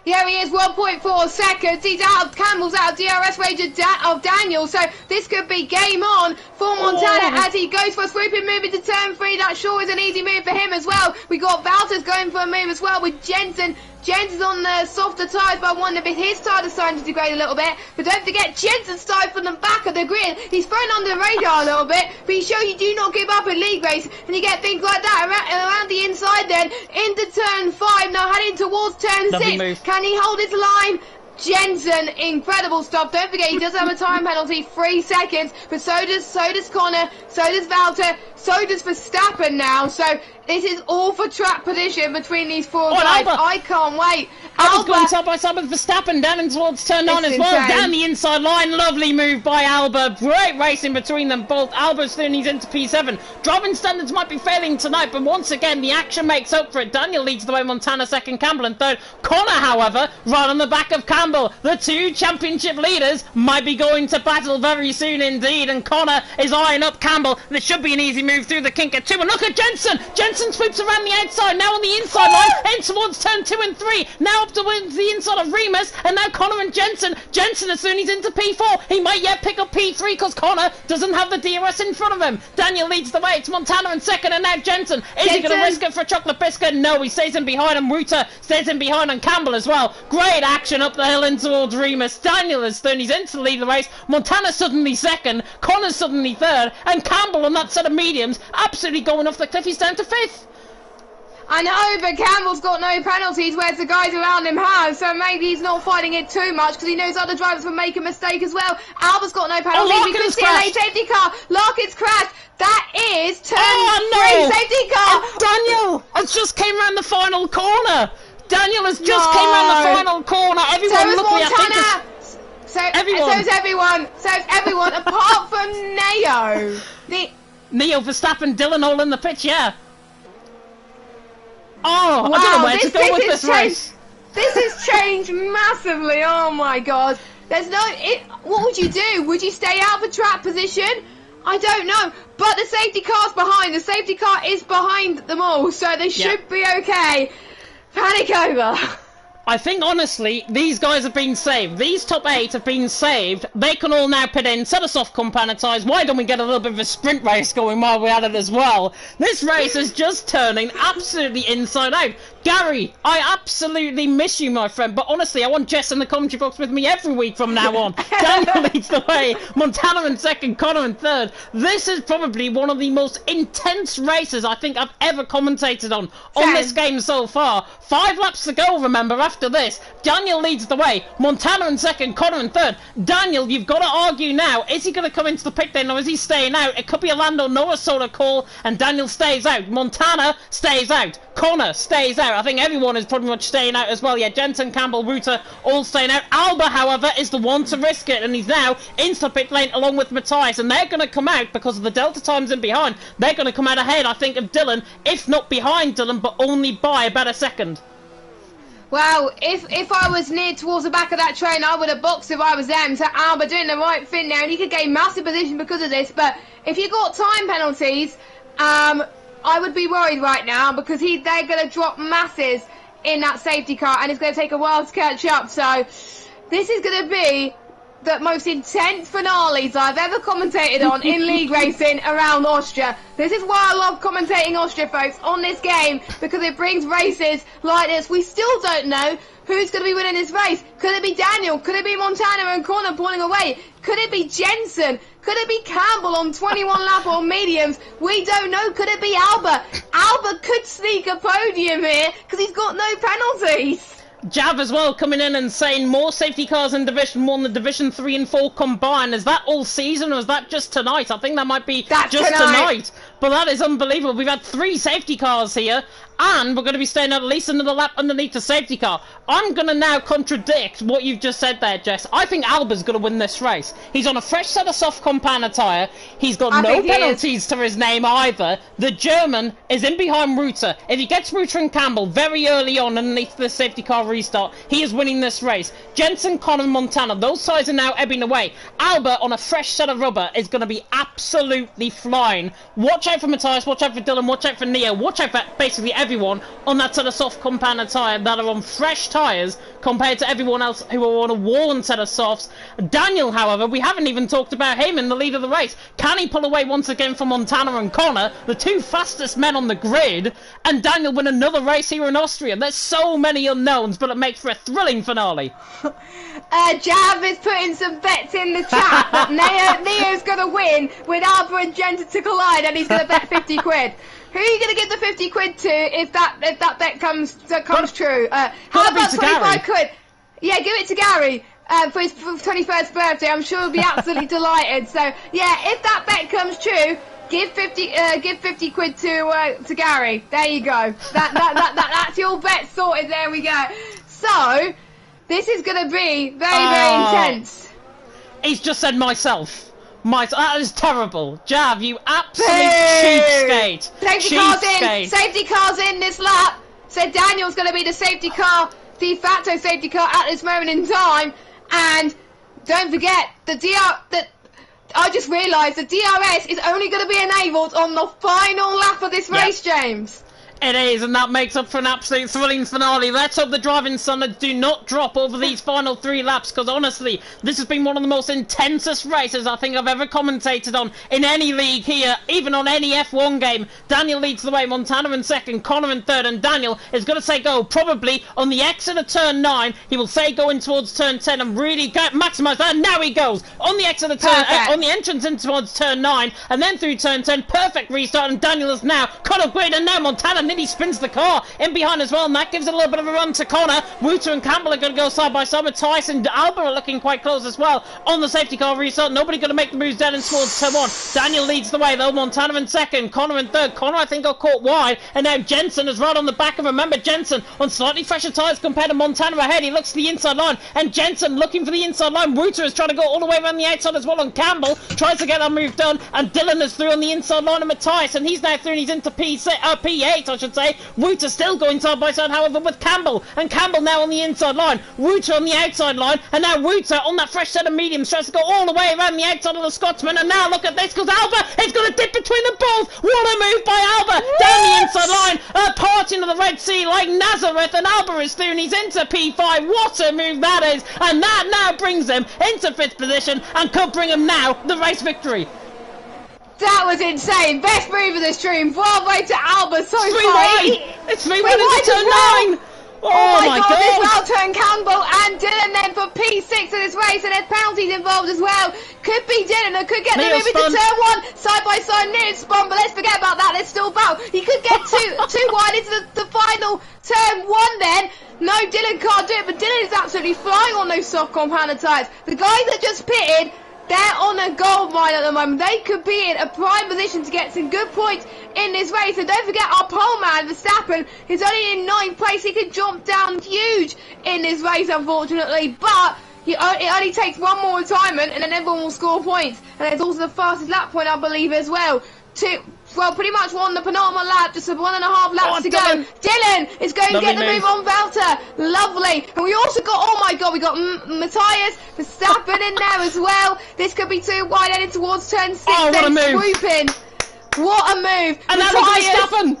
Yeah, he is 1.4 seconds. He's out. Campbell's out of DRS range of Daniel. So this could be game on for Montana as he goes for a swooping move into turn 3. That sure is an easy move for him as well. We got Valtters going for a move as well with Jensen. Jensen's on the softer tyres, but I wonder if his tyre is starting to degrade a little bit. But don't forget, Jensen's starting from the back of the grid. He's thrown under the radar a little bit, but he shows you do not give up in league race, and you get things like that around the inside then, into turn 5, now heading towards turn 6. Can he hold his line? Jensen, incredible stuff. Don't forget, he does have a time penalty, 3 seconds, but so does Connor, so does Valtteri, so does Verstappen now. So this is all for track position between these 4 guys. Albert. I can't wait. Alba's going side by side with Verstappen down in towards turn 9 as well. Insane. Down the inside line. Lovely move by Alba. Great racing between them both. Alba's soon he's into P7. Driving standards might be failing tonight, but once again the action makes up for it. Daniel leads the way, Montana second, Campbell in third. Connor, however, right on the back of Campbell. The 2 championship leaders might be going to battle very soon indeed, and Connor is eyeing up Campbell. This should be an easy move through the kink at 2. And look at Jensen. Jensen sweeps around the outside, now on the inside line, in towards turn 2 and 3. Now up towards the inside of Remus, and now Connor and Jensen. Jensen, as soon as he's into P4, he might yet pick up P3 because Connor doesn't have the DRS in front of him. Daniel leads the way. It's Montana in second, and now Jensen. Is he going to risk it for a chocolate biscuit? No, he stays in behind, and Ruta stays in behind, and Campbell as well. Great action up the hill in towards Remus. Daniel is third, he's into the lead of the race. Montana suddenly second, Connor suddenly third, and Campbell on that set of mediums absolutely going off the cliff. He's down to 5th. I know, but Campbell's got no penalties, whereas the guys around him have, so maybe he's not fighting it too much because he knows other drivers will make a mistake as well. Alba's got no penalties. We could see a late safety car. Larkin's crashed. That is turn 3 safety car. And Daniel has just came around the final corner. Daniel has just came around the final corner. Everyone look me, I think so is everyone apart from Neo. Neo, Verstappen, Dylan all in the pitch, yeah. Oh, wow, I don't know where to go with this race. This has changed massively. Oh my god. There's no. What would you do? Would you stay out for track position? I don't know. But the safety car's behind. The safety car is behind them all, so they should be okay. Panic over. I think, honestly, these guys have been saved. These top 8 have been saved. They can all now put in, set us off compound tyres. Why don't we get a little bit of a sprint race going while we're at it as well? This race is just turning absolutely inside out. Gary, I absolutely miss you, my friend, but honestly, I want Jess in the commentary box with me every week from now on. Daniel leads the way, Montana in second, Connor in third. This is probably one of the most intense races I think I've ever commentated on this game so far. 5 laps to go, remember, after this. Daniel leads the way, Montana in second, Connor in third. Daniel, you've got to argue now, is he going to come into the pit lane or is he staying out? It could be a Lando Norris sort of call, and Daniel stays out. Montana stays out. Connor stays out. I think everyone is pretty much staying out as well. Yeah, Jensen, Campbell, Ruta, all staying out. Alba, however, is the one to risk it, and he's now into the pit lane along with Matthias, and they're going to come out because of the delta times in behind. They're going to come out ahead, I think, of Dylan, if not behind Dylan, but only by about a second. Well, if I was near towards the back of that train, I would have boxed if I was them. So Alba doing the right thing now, and he could gain massive position because of this. But if you got time penalties, I would be worried right now because they're going to drop masses in that safety car, and it's going to take a while to catch up. So this is going to be the most intense finales I've ever commentated on in league racing around Austria. This is why I love commentating Austria, folks, on this game, because it brings races like this. We still don't know who's going to be winning this race. Could it be Daniel? Could it be Montana and Connor pulling away? Could it be Jensen? Could it be Campbell on 21 lap on mediums? We don't know. Could it be Alba? Alba could sneak a podium here because he's got no penalties. Jav as well coming in and saying more safety cars in Division 1 than Division 3 and 4 combined. Is that all season or is that just tonight? I think that might be just tonight. But that is unbelievable. We've had 3 safety cars here, and we're going to be staying at least another lap underneath the safety car. I'm going to now contradict what you've just said there, Jess. I think Alba's going to win this race. He's on a fresh set of soft compound tyre. He's got no penalties to his name either. The German is in behind Rutter. If he gets Rutter and Campbell very early on underneath the safety car restart, he is winning this race. Jensen, Connor, Montana, those sides are now ebbing away. Alba on a fresh set of rubber is going to be absolutely flying. Watch out for Matthias, watch out for Dylan, watch out for Neo, watch out for basically everyone on that set of soft compound tyre that are on fresh tyres compared to everyone else who are on a worn set of softs. Daniel, however, we haven't even talked about him in the lead of the race. Can he pull away once again from Montana and Connor, the 2 fastest men on the grid, and Daniel win another race here in Austria? There's so many unknowns, but it makes for a thrilling finale. Jav is putting some bets in the chat that Neo's going to win with Alba and Jensen to collide, and he's going to bet 50 quid. Who are you going to give the 50 quid to if that bet comes true? How about 25 quid? Yeah, give it to Gary for his 21st birthday. I'm sure he'll be absolutely delighted. So yeah, if that bet comes true, give 50 quid to Gary. There you go. That's your bet sorted. There we go. So this is going to be very intense. He's just said myself. That is terrible. Jav, you absolute cheapskate. Safety car's in this lap. So Daniel's going to be the safety car, de facto safety car at this moment in time. And don't forget, I just realised the DRS is only going to be enabled on the final lap of this race, James. It is, and that makes up for an absolute thrilling finale. Let's hope the driving standards do not drop over these final 3 laps, because honestly, this has been one of the most intensest races I think I've ever commentated on in any league here, even on any F1 game. Daniel leads the way, Montana in second, Connor in third, and Daniel is going to say go probably on the exit of turn 9. He will say go in towards turn 10 and really maximise that. And now he goes on the exit of turn, on the entrance in towards turn 9, and then through turn 10. Perfect restart, and Daniel is now cut off grid, and now Montana nearly spins the car in behind as well, and that gives it a little bit of a run to Connor. Rutter and Campbell are going to go side by side with Tyson, and Alba are looking quite close as well on the safety car restart. Nobody going to make the moves down in towards turn 1. Daniel leads the way though, Montana in second, Connor in third. Connor I think got caught wide, and now Jensen is right on the back of him. Remember, Jensen on slightly fresher tyres compared to Montana ahead. He looks to the inside line, and Jensen looking for the inside line. Rutter is trying to go all the way around the outside as well, and Campbell tries to get that move done, and Dylan is through on the inside line of Matthias, and he's now through and he's into P8 I should say. Rutter still going side by side, however, with Campbell, and Campbell now on the inside line, Rutter on the outside line, and now Rutter on that fresh set of mediums tries to go all the way around the outside of the Scotsman, and now look at this, because Alba is going to dip between the balls. What a move by Alba down the inside line, parting of the Red Sea like Nazareth, and Alba is through and he's into P5. What a move that is, and that now brings him into 5th position and could bring him now the race victory. That was insane. Best move of the stream. Bravo to Alba so far. It's 3-1 into turn 9. Oh my god, this well turn Campbell and Dylan then for P6 of this race, and there's penalties involved as well. Could be Dylan, or could get the move into turn 1, side by side, near spun, but let's forget about that, let's still battle. He could get too wide into the final turn 1 then. No, Dylan can't do it, but Dylan is absolutely flying on those soft compounded tyres. The guys that just pitted, they're on a gold mine at the moment. They could be in a prime position to get some good points in this race. And don't forget our pole man, Verstappen, is only in 9th place. He could jump down huge in this race, unfortunately. But it only takes one more retirement and then everyone will score points. And there's also the fastest lap point, I believe, as well. Well, pretty much won the penultimate lap, just 1.5 laps to go. Dylan is going to get the move on Valter. Lovely. And we also got, oh my god, we got Matthias Verstappen in there as well. This could be too wide heading towards turn 6. Oh, what a move. Swooping. What a move. And now Verstappen.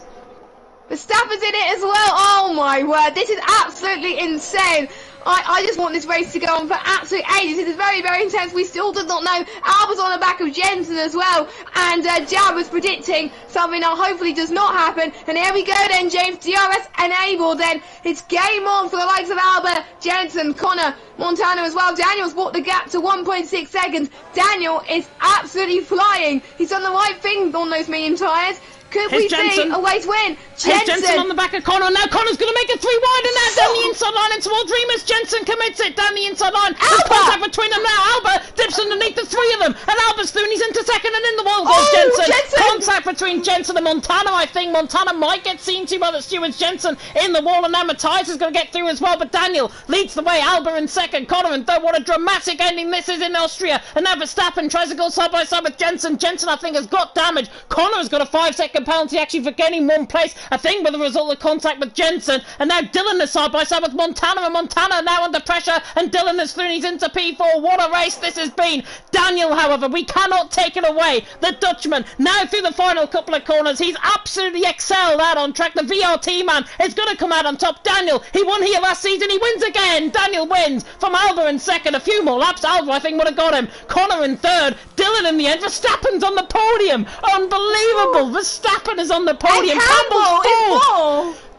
Verstappen's in it as well. Oh my word. This is absolutely insane. I just want this race to go on for absolute ages. It is very, very intense. We still did not know. Alba's on the back of Jensen as well. And Jab was predicting something that hopefully does not happen. And here we go then, James. DRS enabled then. It's game on for the likes of Alba, Jensen, Connor, Montana as well. Daniel's brought the gap to 1.6 seconds. Daniel is absolutely flying. He's done the right thing on those medium tyres. Could we see a way to win? Jensen on the back of Connor. Now Connor's going to make it 3 wide and now down the inside line and towards Remus. Jensen commits it down the inside line. There's contact between them now. Alba dips underneath the 3 of them. And Alba's through and he's into second and in the wall goes Jensen. Contact between Jensen and Montana. I think Montana might get seen to by the stewards. Jensen in the wall and now Matthias is going to get through as well. But Daniel leads the way. Alba in second. Connor in third. What a dramatic ending this is in Austria. And now Verstappen tries to go side by side with Jensen. Jensen I think has got damage. Connor has got a 5-second penalty actually for gaining 1 place. I think with the result of contact with Jensen. And now Dylan is side by side with Montana. And Montana now under pressure. And Dylan is through and he's into P4. What a race this has been. Daniel, however, we cannot take it away. The Dutchman now through the final couple of corners. He's absolutely excelled out on track. The VRT man is going to come out on top. Daniel, he won here last season. He wins again. Daniel wins from Alba in second. A few more laps. Alba, I think, would have got him. Connor in third. Dylan in the end. Verstappen's on the podium. Unbelievable. Verstappen is on the podium.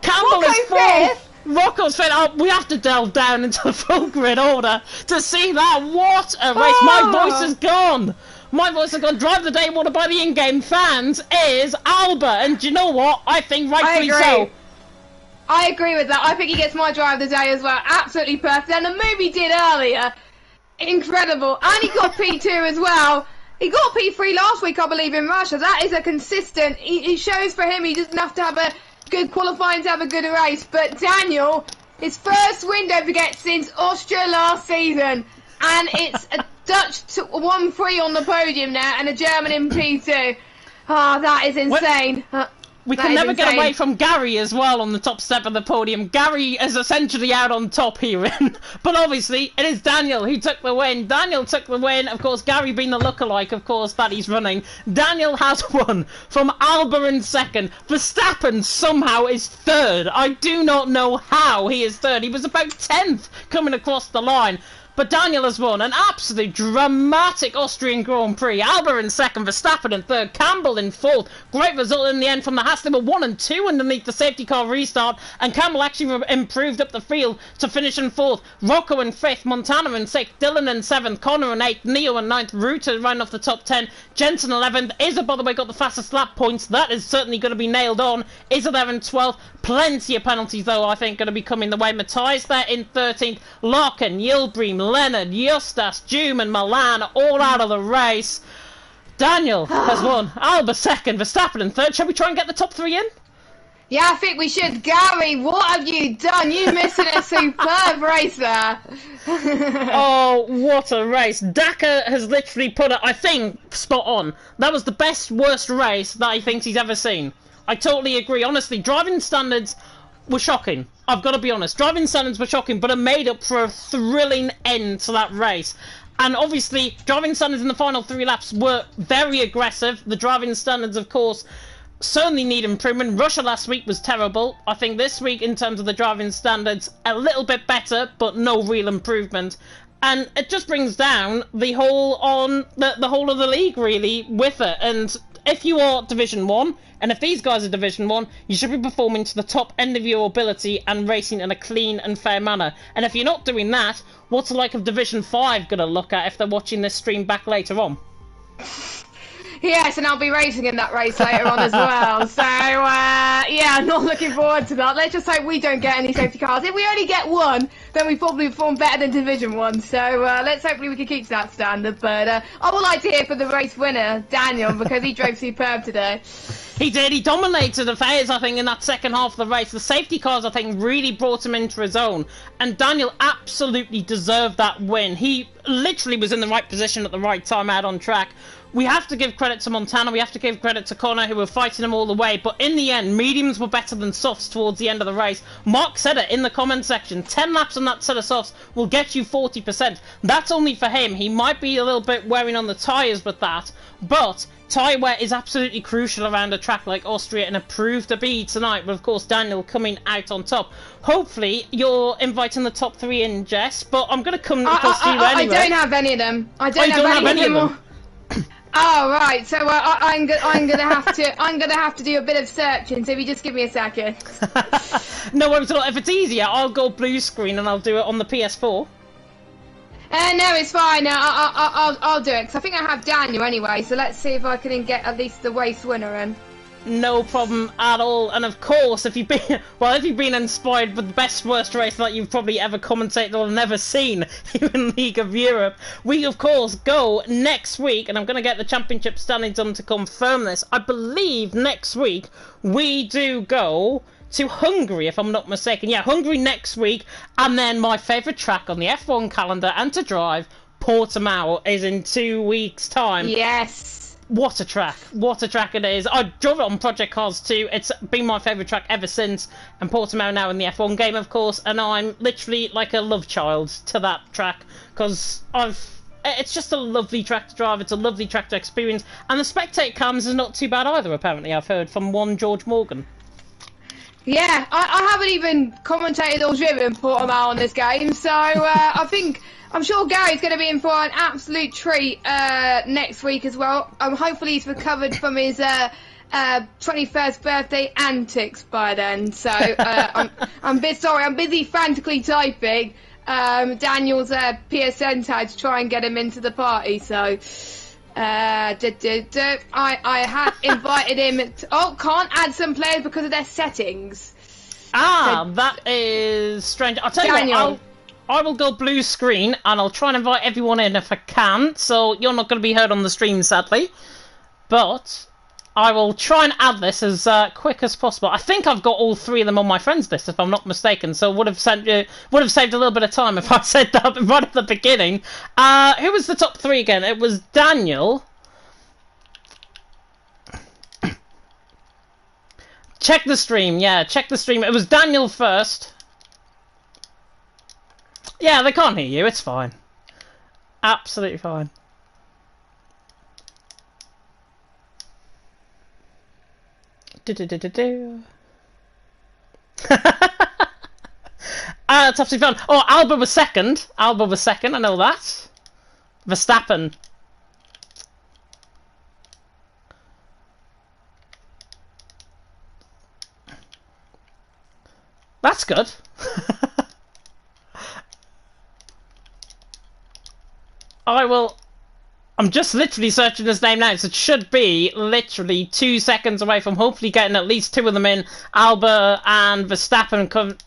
Campbell is fourth. Rocco's fifth. Oh, we have to delve down into the full grid order to see that. What a race. My voice is gone. My voice has gone. Drive the day wanted by the in-game fans is Alba. And do you know what? I think rightfully so. I agree with that. I think he gets my drive of the day as well. Absolutely perfect. And the move he did earlier, incredible. And he got P2 as well. He got P3 last week, I believe, in Russia. That is a consistent. He shows for him he doesn't have to have a good qualifying to have a good race. But Daniel, his first win, don't forget, since Austria last season. And it's a Dutch 1-3 on the podium now and a German in P2. Oh, that is insane. We can never get away from Gary as well on the top step of the podium. Gary is essentially out on top here. But obviously, it is Daniel who took the win. Daniel took the win. Of course, Gary being the lookalike, of course, that he's running. Daniel has won from Alba in second. Verstappen somehow is third. I do not know how he is third. He was about 10th coming across the line. But Daniel has won an absolute dramatic Austrian Grand Prix. Alba in second, Verstappen in third, Campbell in fourth. Great result in the end from the Haas. They were 1 and 2 underneath the safety car restart. And Campbell actually improved up the field to finish in fourth. Rocco in fifth, Montana in sixth, Dylan in seventh, Connor in eighth, Neo in ninth, Ruta running off the top 10, Jensen 11th. Izza, by the way, got the fastest lap points. That is certainly going to be nailed on. Izza there in 12th. Plenty of penalties, though, I think, going to be coming the way. Matthias there in 13th. Larkin, Yilbream, Leonard, Justas, Jume and Milan all out of the race. Daniel has won. Alba second, Verstappen in third. Shall we try and get the top 3 in? Yeah, I think we should. Gary, what have you done? You're missing a superb race there. Oh, what a race. Daka has literally put it, I think, spot on. That was the best, worst race that he thinks he's ever seen. I totally agree. Honestly, driving standards were shocking. I've got to be honest. Driving standards were shocking, but it made up for a thrilling end to that race. And obviously, driving standards in the final 3 laps were very aggressive. The driving standards, of course, certainly need improvement. Russia last week was terrible. I think this week, in terms of the driving standards, a little bit better, but no real improvement. And it just brings down the whole on the whole of the league, really, with it. And if you are Division 1, and if these guys are Division 1, you should be performing to the top end of your ability and racing in a clean and fair manner. And if you're not doing that, what's the like of Division 5 going to look at if they're watching this stream back later on? Yes, and I'll be racing in that race later on as well. So, yeah, I'm not looking forward to that. Let's just hope we don't get any safety cars. If we only get one, then we probably perform better than Division 1. So, let's hopefully we can keep that standard. But I would like to hear from the race winner, Daniel, because he drove superb today. He did. He dominated affairs, I think, in that second half of the race. The safety cars, I think, really brought him into his own. And Daniel absolutely deserved that win. He literally was in the right position at the right time out on track. We have to give credit to Montana, we have to give credit to Connor, who were fighting him all the way, but in the end, mediums were better than softs towards the end of the race. Mark said it in the comment section, 10 laps on that set of softs will get you 40%. That's only for him. He might be a little bit wearing on the tyres with that, but tyre wear is absolutely crucial around a track like Austria, and it proved to be tonight, with of course Daniel coming out on top. Hopefully you're inviting the top 3 in, Jess, but I'm going to come across to you anyway. I don't have any of them. I don't have any of them. Oh right, so I'm gonna have to do a bit of searching. So if you just give me a second. No worries at all. If it's easier, I'll go blue screen and I'll do it on the PS4. No, it's fine. I'll do it because I think I have Daniel anyway. So let's see if I can get at least the race winner in. No problem at all. And of course, if you've been inspired by the best worst race that you've probably ever commentated or never seen here in League of Europe, we of course go next week, and I'm going to get the championship standings done to confirm this. I believe next week we do go to Hungary, if I'm not mistaken. Yeah, Hungary next week, and then my favourite track on the F1 calendar and to drive, Portimao, is in 2 weeks' time. Yes. What a track. What a track it is. I drove it on Project Cars 2. It's been my favourite track ever since. And Portimao now in the F1 game, of course. And I'm literally like a love child to that track. Because it's just a lovely track to drive. It's a lovely track to experience. And the spectate cams is not too bad either, apparently, I've heard from one George Morgan. Yeah, I haven't even commentated or driven Portimao on this game. So I'm sure Gary's going to be in for an absolute treat next week as well. Hopefully he's recovered from his 21st birthday antics by then. So I'm busy frantically typing Daniel's PSN tag to try and get him into the party. So I had invited him. Can't add some players because of their settings. So, that is strange. I'll tell you what. I will go blue screen, and I'll try and invite everyone in if I can, so you're not going to be heard on the stream, sadly. But I will try and add this as quick as possible. I think I've got all 3 of them on my friends list, if I'm not mistaken, so would have saved a little bit of time if I said that right at the beginning. Who was the top 3 again? It was Daniel. Check the stream, yeah, check the stream. It was Daniel first. Yeah, they can't hear you, it's fine. Absolutely fine. It's absolutely fun. Oh, Alba was second. I know that. Verstappen. That's good. I'm just literally searching his name now, so it should be literally 2 seconds away from hopefully getting at least 2 of them in. Alba and Verstappen come.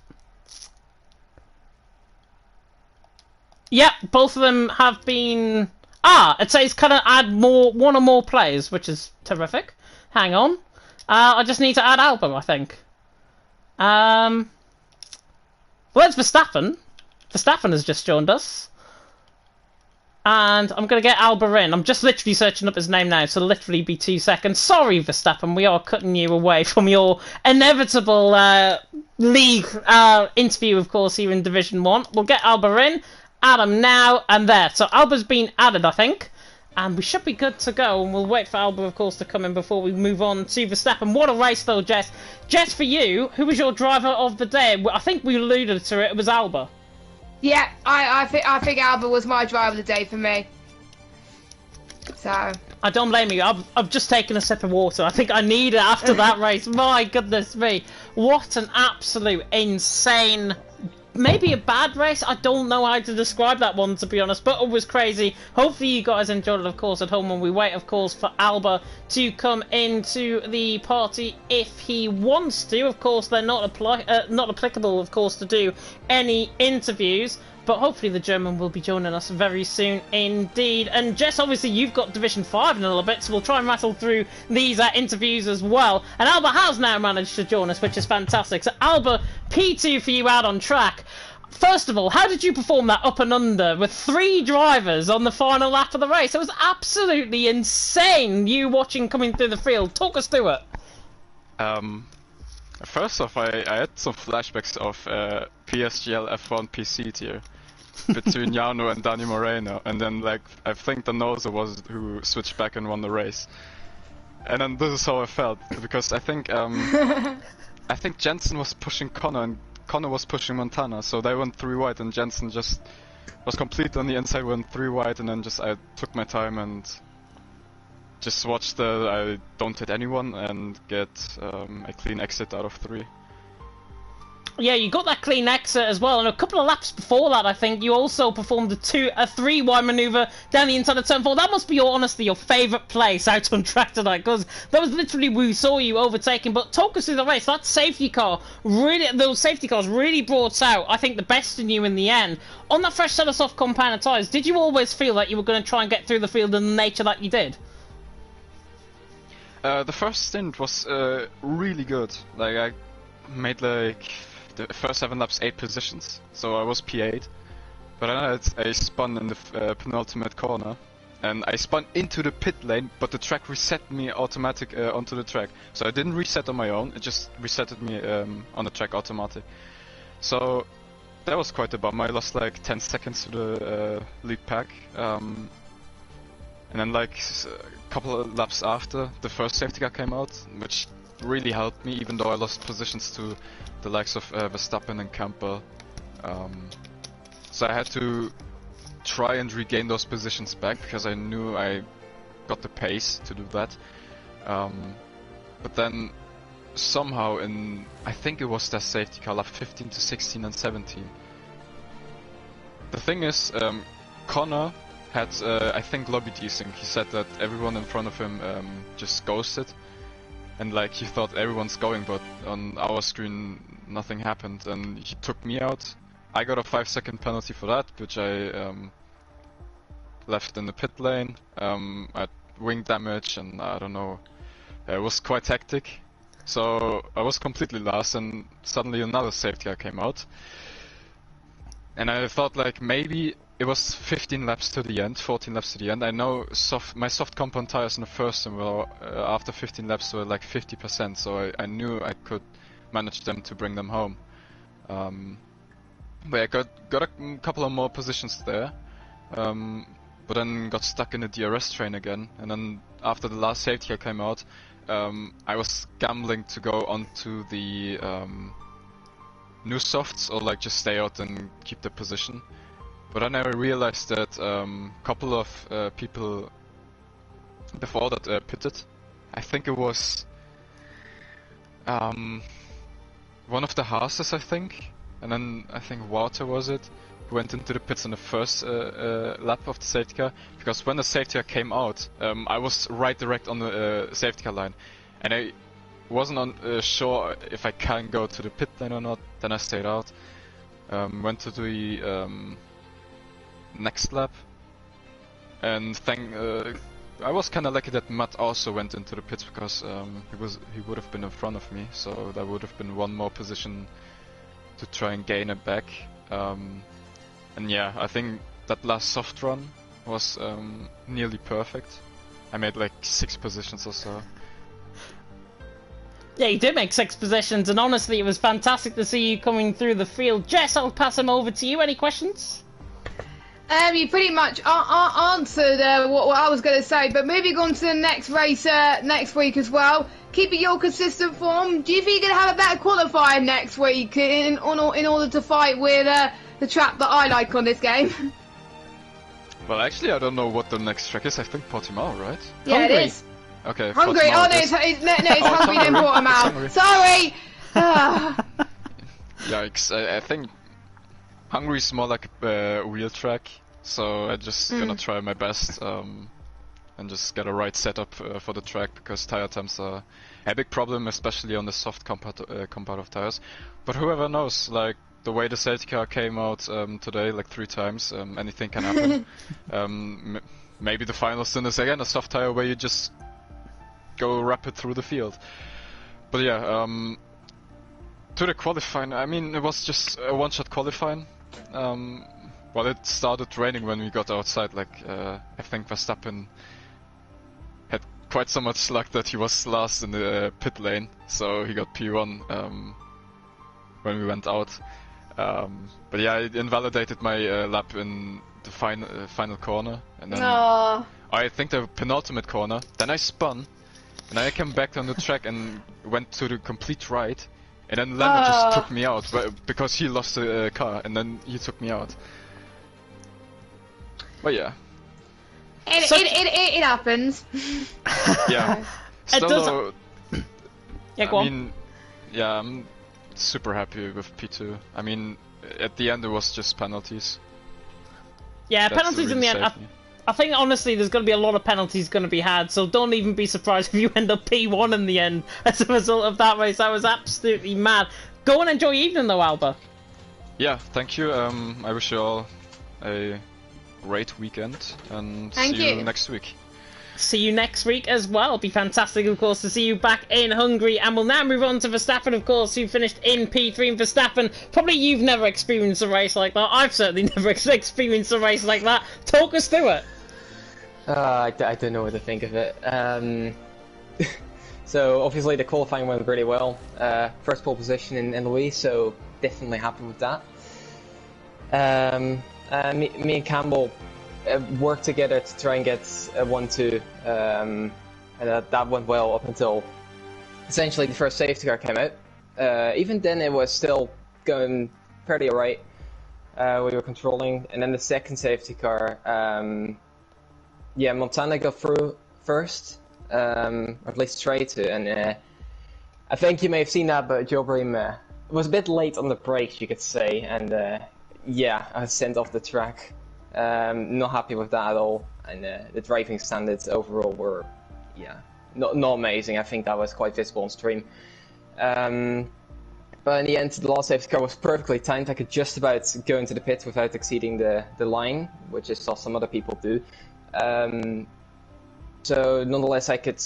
Yep, both of them have been. It says kind of add one or more players, which is terrific. Hang on, I just need to add Alba, I think. Well, it's Verstappen. Verstappen has just joined us. And I'm going to get Alba in. I'm just literally searching up his name now, so it'll literally be 2 seconds. Sorry, Verstappen, we are cutting you away from your inevitable league interview, of course, here in Division 1. We'll get Alba in, add him now, and there. So Alba's been added, I think. And we should be good to go, and we'll wait for Alba, of course, to come in before we move on to Verstappen. What a race, though, Jess. Jess, for you, who was your driver of the day? I think we alluded to it. It was Alba. Yeah, I think Alba was my driver of the day for me. So I don't blame you. I've just taken a sip of water. I think I need it after that race. My goodness me. What an absolute insane, maybe a bad race. I don't know how to describe that one, to be honest, but it was crazy. Hopefully you guys enjoyed it, of course, at home, when we wait, of course, for Alba to come into the party if he wants to. Of course, they're not applicable, of course, to do any interviews, but hopefully the German will be joining us very soon indeed. And Jess, obviously you've got Division 5 in a little bit, so we'll try and rattle through these interviews as well. And Alba has now managed to join us, which is fantastic. So Alba, P2 for you out on track. First of all, how did you perform that up and under with 3 drivers on the final lap of the race? It was absolutely insane, you watching coming through the field. Talk us through it. First off, I had some flashbacks of PSGL F1 PC tier between Jarno and Dani Moreno, and then like I think the Noser was who switched back and won the race. And then this is how I felt, because I think Jensen was pushing Connor and Connor was pushing Montana, so they went 3 wide and Jensen just was complete on the inside, went 3 wide, and then just I took my time and just watched I don't hit anyone and get a clean exit out of 3. Yeah, you got that clean exit as well, and a couple of laps before that, I think you also performed a three-wide maneuver down the inside of turn 4. That must be honestly your favourite place out on track tonight, because that was literally where we saw you overtaking. But talk us through the race. That safety car those safety cars really brought out, I think, the best in you in the end. On that fresh set of soft compound tyres, did you always feel that you were going to try and get through the field in the nature that you did? The first stint was really good. Like I made like the first 7 laps 8 positions, so I was P8. But then I spun in the penultimate corner, and I spun into the pit lane, but the track reset me automatic onto the track. So I didn't reset on my own; it just resetted me on the track automatic. So that was quite a bummer. I lost like 10 seconds to the lead pack. And then like a couple of laps after, the first safety car came out, which really helped me, even though I lost positions to the likes of Verstappen and Campbell. So I had to try and regain those positions back, because I knew I got the pace to do that. But then somehow I think it was that safety car, lap 15 to 16 and 17. The thing is, Connor had, I think, lobby desync. He said that everyone in front of him just ghosted, and like he thought everyone's going, but on our screen nothing happened, and he took me out. I got a 5-second penalty for that, which I left in the pit lane. I had wing damage, and I don't know, it was quite hectic. So I was completely lost, and suddenly another safety car came out. And I thought like maybe it was 15 laps to the end, 14 laps to the end. I know my soft compound tires in the first one were, after 15 laps were like 50%, so I knew I could manage them to bring them home. But I got a couple of more positions there, but then got stuck in the DRS train again. And then after the last safety car came out, I was gambling to go onto the new softs or like just stay out and keep the position. But then I realized that a couple of people before that pitted. I think it was one of the Haas's, I think, and then I think Walter was it, who went into the pits in the first lap of the safety car, because when the safety car came out, I was right direct on the safety car line, and I wasn't sure if I can go to the pit lane or not. Then I stayed out, went to the next lap, and I was kind of lucky that Matt also went into the pits, because he would have been in front of me, so that would have been one more position to try and gain it back. And yeah, I think that last soft run was nearly perfect. I made like 6 positions or so. Yeah, you did make 6 positions, and honestly, it was fantastic to see you coming through the field. Jess, I'll pass them over to you. Any questions? You pretty much answered what I was going to say, but moving on to the next race next week as well. Keeping your consistent form, do you think you're going to have a better qualifier next week in order to fight with the trap that I like on this game? Well, actually, I don't know what the next track is. I think Portimao, right? Yeah, Hungary. It is. Okay. Hungary. Oh no, it's Hungary, then Portimao. Sorry. Yikes! I think Hungary's more like a wheel track, so I'm just gonna try my best and just get a right setup for the track, because tire temps are a big problem, especially on the soft compound of tires. But whoever knows, like the way the safety car came out today, like 3 times, anything can happen. Maybe the final stint is again a soft tire where you just go rapid through the field. But yeah, to the qualifying, I mean, it was just a one-shot qualifying. Well, it started raining when we got outside. Like, I think Verstappen had quite so much luck that he was last in the pit lane, so he got P1 when we went out. But yeah, it invalidated my lap in the final corner, and then I think the penultimate corner. Then I spun, and I came back on the track and went to the complete right. And then Leonard just took me out, because he lost the car, and then he took me out. But yeah. It happens. Yeah. Still though, Yeah, go on. I mean, yeah, super happy with P2. I mean, at the end it was just penalties. Yeah, That's penalties really in the end. saved me. I think honestly, there's going to be a lot of penalties going to be had, so don't even be surprised if you end up P1 in the end as a result of that race. That was absolutely mad. Go and enjoy your evening, though, Alba. Yeah, thank you. I wish you all a great weekend, and Thank see you you. next week. See you next week as well. It'll be fantastic, of course, to see you back in Hungary. And we'll now move on to Verstappen, of course, who finished in P3. And Verstappen, probably you've never experienced a race like that. I've certainly never experienced a race like that. Talk us through it. I don't know what to think of it. So obviously the qualifying went really well. First pole position in Louis, so definitely happy with that. Me and Campbell worked together to try and get a 1-2, and that went well up until essentially the first safety car came out. Even then it was still going pretty alright. We were controlling, and then the second safety car, yeah, Montana got through first, or at least tried to, and I think you may have seen that, but Joe Bream was a bit late on the brakes, you could say, and yeah, I was sent off the track. Not happy with that at all, and the driving standards overall were, yeah, not amazing. I think that was quite visible on stream. But in the end, the last safety car was perfectly timed. I could just about go into the pit without exceeding the line, which I saw some other people do. So nonetheless, I could,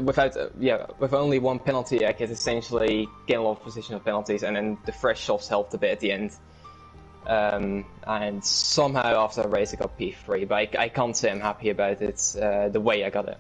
with only one penalty, I could essentially gain a lot of positional penalties, and then the fresh softs helped a bit at the end. And somehow after the race I got P3, but I can't say I'm happy about it, the way I got it.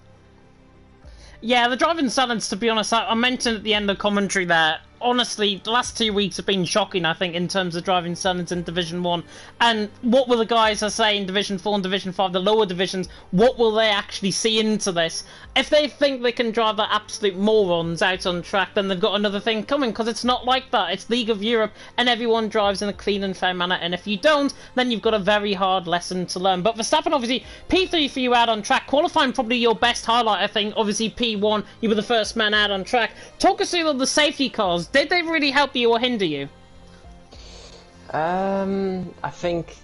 Yeah, the driving standards, to be honest, I mentioned at the end of commentary there, honestly, the last 2 weeks have been shocking, I think, in terms of driving standards in Division 1. And what will the guys, I say, in Division 4 and Division 5, the lower divisions, what will they actually see into this? If they think they can drive the absolute morons out on track, then they've got another thing coming, because it's not like that. It's League of Europe, and everyone drives in a clean and fair manner, and if you don't, then you've got a very hard lesson to learn. But Verstappen, obviously, P3 for you out on track. Qualifying probably your best highlight, I think. Obviously, P1, you were the first man out on track. Talk us through the safety cars. Did they really help you or hinder you? I think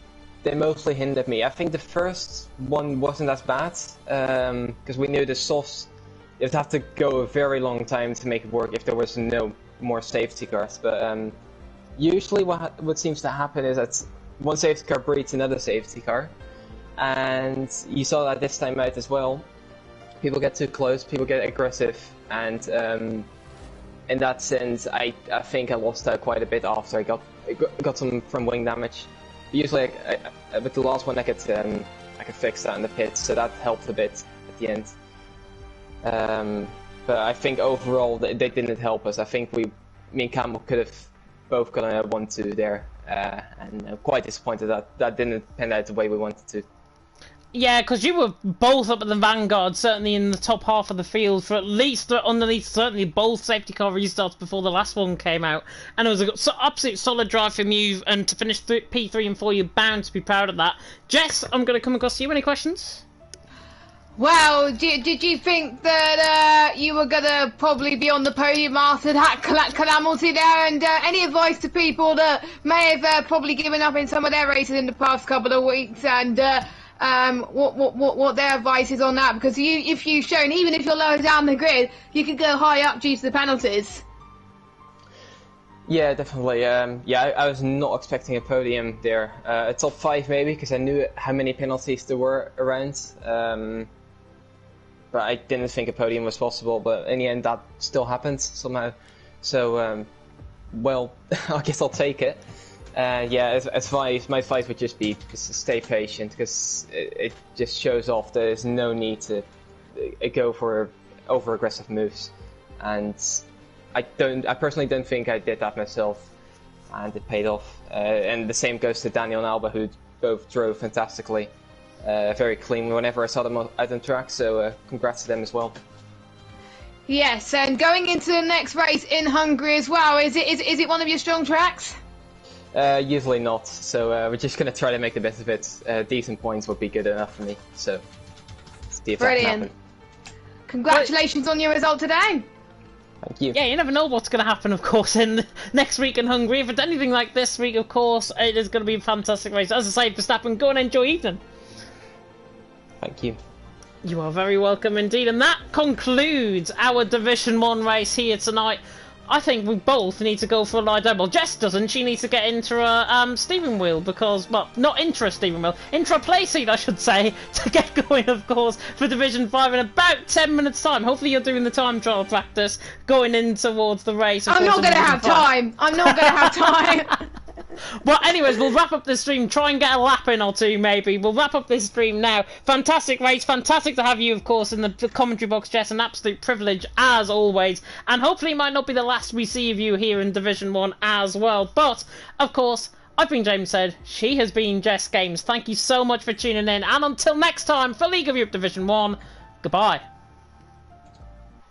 they mostly hindered me. I think the first one wasn't as bad, because we knew the softs, you'd have to go a very long time to make it work if there was no more safety cars. But usually what seems to happen is that one safety car breeds another safety car, and you saw that this time out as well. People get too close, people get aggressive, and in that sense, I think I lost out quite a bit after I got some from wing damage. Usually, with the last one, I could fix that in the pit, so that helped a bit at the end. But I think overall they didn't help us. I think me and Campbell could have both gotten a 1-2 there, and I'm quite disappointed that didn't pan out the way we wanted to. Yeah, because you were both up at the vanguard, certainly in the top half of the field, for at least underneath certainly both safety car restarts before the last one came out. And it was an absolute solid drive from you, and to finish P3 and 4, you're bound to be proud of that. Jess, I'm going to come across to you. Any questions? Well, did you think that you were going to probably be on the podium after that calamity there? And any advice to people that may have probably given up in some of their races in the past couple of weeks, and what their advice is on that? Because if you've shown, even if you're lower down the grid, you could go high up due to the penalties. Yeah, definitely. Yeah, I was not expecting a podium there. A top 5 maybe, because I knew how many penalties there were around. But I didn't think a podium was possible. But in the end, that still happened somehow. So, well, I guess I'll take it. Yeah, my advice would just be stay patient, because it just shows off there's no need to go for over-aggressive moves, and I personally don't think I did that myself, and it paid off. And the same goes to Daniel and Alba, who both drove fantastically, very clean whenever I saw them out on track. So congrats to them as well. Yes, and going into the next race in Hungary as well, is it one of your strong tracks? Usually not, so we're just going to try to make the best of it. Decent points would be good enough for me, so see if that can happen. Congratulations on your result today. Thank you. Yeah, you never know what's going to happen, of course, in next week in Hungary. If it's anything like this week, of course, it is going to be a fantastic race. As I say, Verstappen, go and enjoy evening. Thank you. You are very welcome indeed. And that concludes our Division 1 race here tonight. I think we both need to go for a lie down. Well, Jess doesn't. She needs to get into a steering wheel because, well, not into a steering wheel, into a playseat, I should say, to get going, of course, for Division 5 in about 10 minutes' time. Hopefully you're doing the time trial practice going in towards the race. I'm not going to have time. I'm not going to have time. Well, anyways, we'll wrap up this stream. Try and get a lap in or two, maybe. We'll wrap up this stream now. Fantastic race. Fantastic to have you, of course, in the commentary box, Jess. An absolute privilege, as always. And hopefully it might not be the last we see of you here in Division 1 as well. But, of course, I've been James Said. She has been Jess Games. Thank you so much for tuning in. And until next time, for League of Europe Division 1, goodbye.